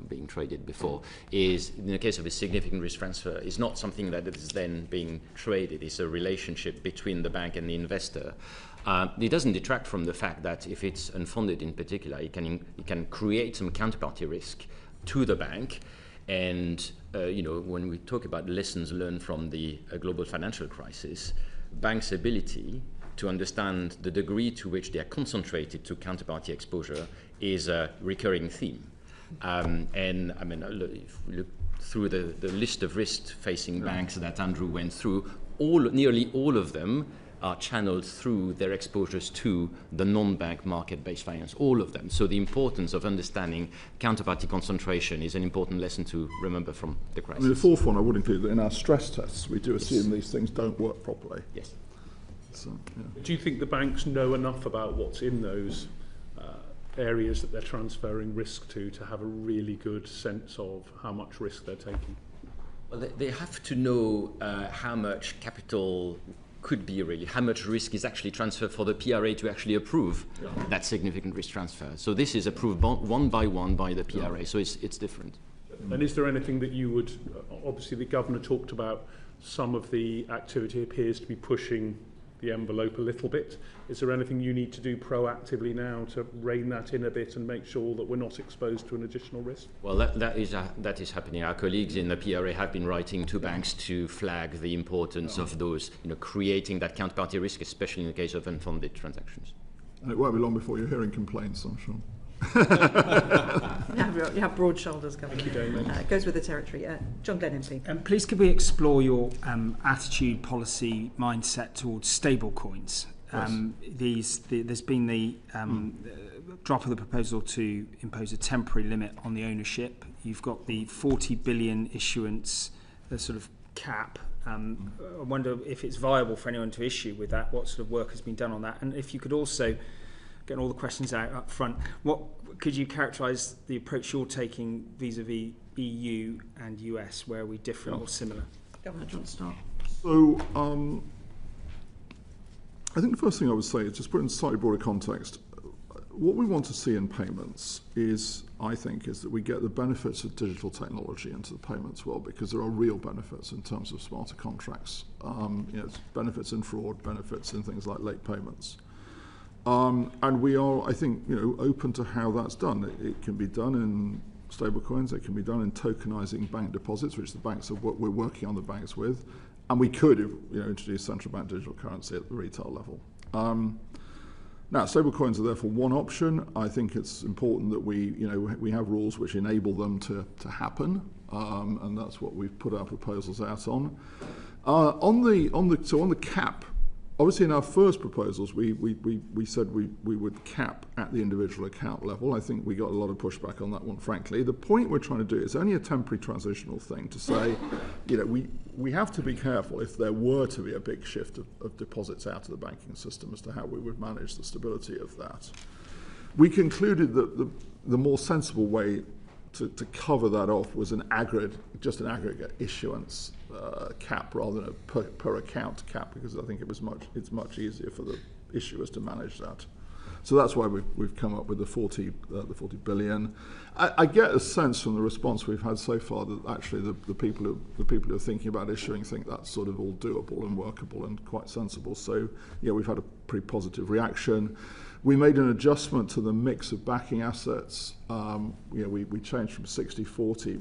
being traded before is, in the case of a significant risk transfer, is not something that is then being traded. It's a relationship between the bank and the investor. It doesn't detract from the fact that if it's unfunded in particular, it can create some counterparty risk to the bank. And when we talk about lessons learned from the global financial crisis, banks' ability to understand the degree to which they are concentrated to counterparty exposure is a recurring theme. If we look through the list of risk-facing banks that Andrew went through, nearly all of them are channeled through their exposures to the non-bank market-based finance, all of them. So the importance of understanding counterparty concentration is an important lesson to remember from the crisis. The fourth one I would include, that in our stress tests, we do assume these things don't work properly. Yes. So, do you think the banks know enough about what's in those areas that they're transferring risk to have a really good sense of how much risk they're taking? Well, they have to know how much capital could be really, how much risk is actually transferred for the PRA to actually approve that significant risk transfer. So this is approved one by one by the PRA, so it's different. And is there anything that you would, obviously the Governor talked about some of the activity appears to be pushing the envelope a little bit. Is there anything you need to do proactively now to rein that in a bit and make sure that we're not exposed to an additional risk? Well, that is happening. Our colleagues in the PRA have been writing to banks to flag the importance of those, creating that counterparty risk, especially in the case of unfunded transactions. And it won't be long before you're hearing complaints, I'm sure. You have broad shoulders, Governor. Thank you, Damon. It goes with the territory. John Glenn MP. Please, could we explore your attitude, policy, mindset towards stable coins? there's been the drop of the proposal to impose a temporary limit on the ownership. You've got the 40 billion issuance, the sort of cap. I wonder if it's viable for anyone to issue with that, what sort of work has been done on that, and if you could also, getting all the questions out up front, what could you characterise the approach you're taking vis-a-vis EU and US, where are we different or similar? Governor, do you want to start? So, I think the first thing I would say is just put in slightly broader context. What we want to see in payments is, I think, is that we get the benefits of digital technology into the payments world, because there are real benefits in terms of smarter contracts. Benefits in fraud, benefits in things like late payments. And we are, I think, open to how that's done. It can be done in stablecoins. It can be done in tokenizing bank deposits, which the banks we're working on the banks with, and we could, introduce central bank digital currency at the retail level. Now, stablecoins are therefore one option. I think it's important that we have rules which enable them to happen, and that's what we've put our proposals out on. On the cap. Obviously, in our first proposals, we said we would cap at the individual account level. I think we got a lot of pushback on that one, frankly. The point we're trying to do is only a temporary transitional thing to say, we have to be careful if there were to be a big shift of deposits out of the banking system as to how we would manage the stability of that. We concluded that the more sensible way to cover that off was just an aggregate issuance cap rather than a per account cap, because I think it's much easier for the issuers to manage that. So that's why we've come up with the 40 billion. I get a sense from the response we've had so far that actually the people who are thinking about issuing think that's sort of all doable and workable and quite sensible. So we've had a pretty positive reaction. We made an adjustment to the mix of backing assets. We changed from 60-40,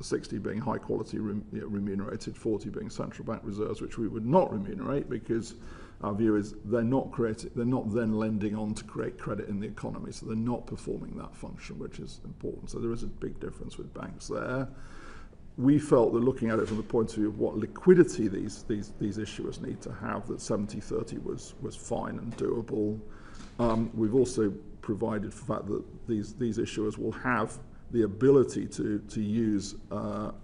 60 being high quality remunerated, 40 being central bank reserves, which we would not remunerate because our view is they're not then lending on to create credit in the economy, so they're not performing that function, which is important. So there is a big difference with banks there. We felt that looking at it from the point of view of what liquidity these issuers need to have, that 70-30 was fine and doable. We've also provided for the fact that these issuers will have the ability to use, have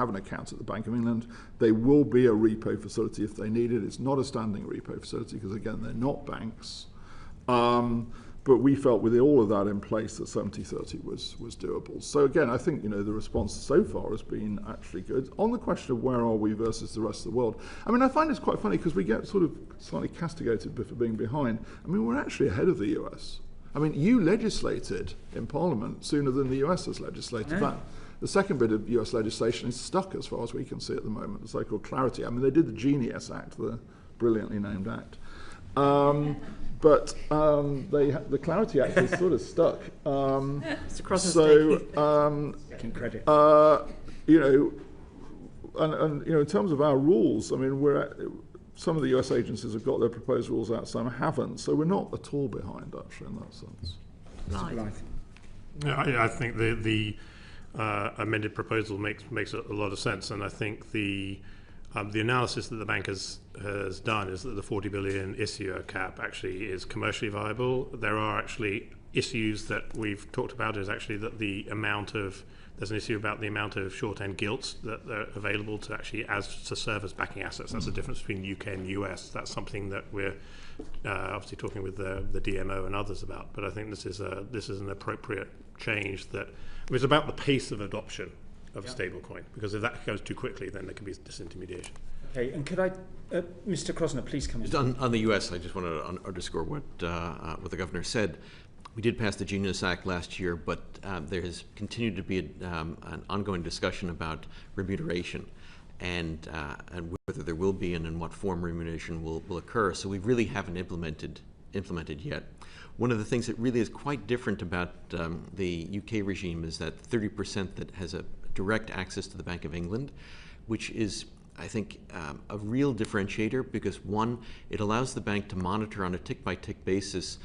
an account at the Bank of England. They will be a repo facility if they need it. It's not a standing repo facility because, again, they're not banks. But we felt with all of that in place that 70-30 was doable. So again, I think the response so far has been actually good. On the question of where are we versus the rest of the world, I find it's quite funny because we get sort of slightly castigated for being behind. We're actually ahead of the US. You legislated in Parliament sooner than the US has legislated. Yeah. The second bit of US legislation is stuck as far as we can see at the moment, the so-called Clarity. They did the Genius Act, the brilliantly named act. But the Clarity Act is sort of stuck. It's across so, credit. In terms of our rules, some of the US agencies have got their proposed rules out, some haven't. So we're not at all behind, actually, in that sense. Right. I think the amended proposal makes a lot of sense, and I think the analysis that the bank has done is that the 40 billion issuer cap actually is commercially viable. There are actually issues that we've talked about, is actually that there's an issue about the amount of short-end gilts that are available to actually to serve as backing assets. That's the difference between the UK and the US. That's something that we're obviously talking with the DMO and others about. But I think this is an appropriate change that was about the pace of adoption of a stablecoin, because if that goes too quickly, then there can be disintermediation. Okay, and could I, Mr. Krosner, please come in. On the US, I just want to underscore what the governor said. We did pass the Genius Act last year, but there has continued to be an ongoing discussion about remuneration and whether there will be and in what form remuneration will occur. So we really haven't implemented yet. One of the things that really is quite different about the UK regime is that 30% that has a direct access to the Bank of England, which is, I think, a real differentiator, because one, it allows the bank to monitor on a tick-by-tick basis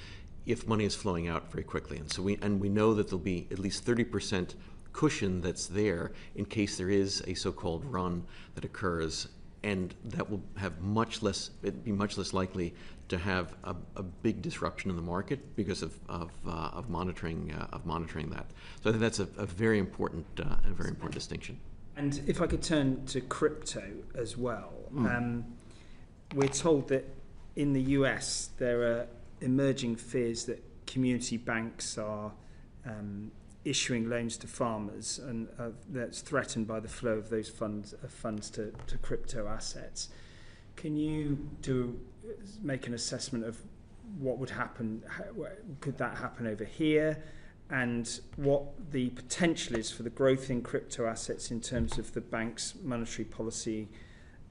if money is flowing out very quickly. And so we know that there'll be at least 30% cushion that's there in case there is a so-called run that occurs and that will have much less. It'd be much less likely to have a big disruption in the market because of monitoring that. So I think that's a very important distinction. And if I could turn to crypto as well, we're told that in the US there are emerging fears that community banks are issuing loans to farmers, and that's threatened by the flow of those funds to crypto assets. Can you make an assessment of what would happen? Could that happen over here? And what the potential is for the growth in crypto assets in terms of the bank's monetary policy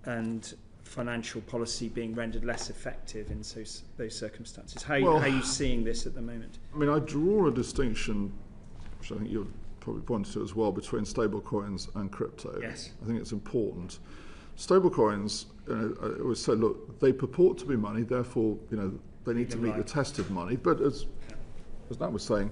and financial policy being rendered less effective in those circumstances? How are you seeing this at the moment? I mean, I draw a distinction, which I think you're probably pointing to as well, between stablecoins and crypto. Yes. I think it's important. Stablecoins, I always say, look, they purport to be money, therefore, they need to meet the test of money. But as Nat was saying,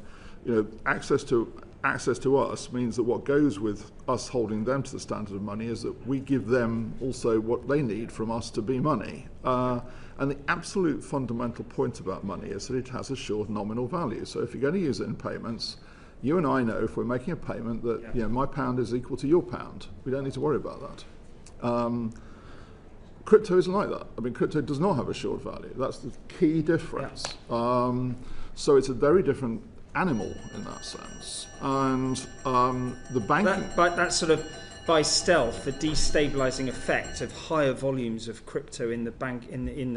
access to us means that what goes with us holding them to the standard of money is that we give them also what they need from us to be money. And the absolute fundamental point about money is that it has a short nominal value. So if you're going to use it in payments, you and I know if we're making a payment that my pound is equal to your pound. We don't need to worry about that. Crypto isn't like that. I mean, crypto does not have a short value. That's the key difference. So it's a very different animal in that sense. And the banking... But that sort of, by stealth, the destabilising effect of higher volumes of crypto in the bank, in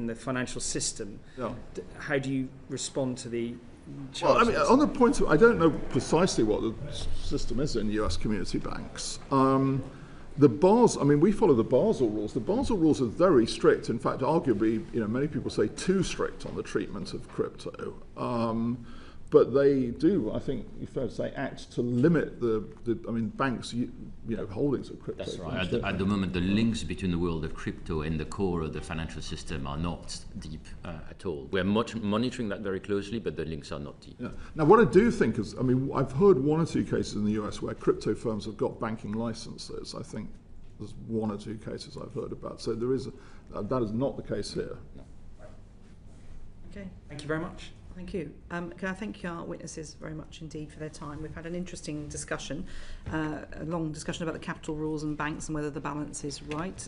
the financial system, how do you respond to the... Well, I mean, on the point of, I don't know precisely what the system is in US community banks. The Basel, I mean, we follow the Basel rules. The Basel rules are very strict. In fact, arguably, many people say too strict on the treatment of crypto. But they do, I think, it's fair to say, act to limit banks' holdings of crypto. That's right. At the moment, the links between the world of crypto and the core of the financial system are not deep at all. We're monitoring that very closely, but the links are not deep. Yeah. Now, what I do think is, I've heard one or two cases in the US where crypto firms have got banking licenses. I think there's one or two cases I've heard about. So there is that is not the case here. No. Okay. Thank you very much. Thank you. Can I thank our witnesses very much indeed for their time. We've had an interesting discussion, a long discussion about the capital rules and banks and whether the balance is right.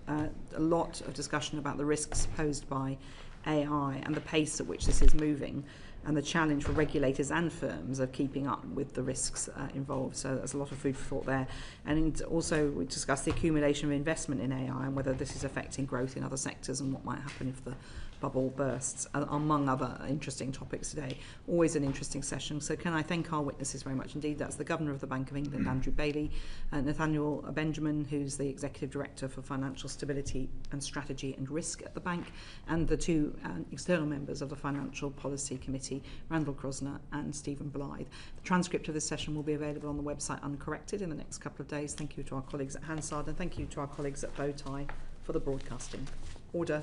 A lot of discussion about the risks posed by AI and the pace at which this is moving, and the challenge for regulators and firms of keeping up with the risks involved. So there's a lot of food for thought there. And also we discussed the accumulation of investment in AI and whether this is affecting growth in other sectors and what might happen if the bubble bursts, among other interesting topics today. Always an interesting session. So can I thank our witnesses very much indeed. That's the Governor of the Bank of England, Andrew Bailey, Nathaniel Benjamin, who's the Executive Director for Financial Stability and Strategy and Risk at the bank, and the two external members of the Financial Policy Committee, Randall Krosner and Stephen Blythe. The transcript of this session will be available on the website uncorrected in the next couple of days. Thank you to our colleagues at Hansard and thank you to our colleagues at Bowtie for the broadcasting. Order.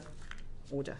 Order.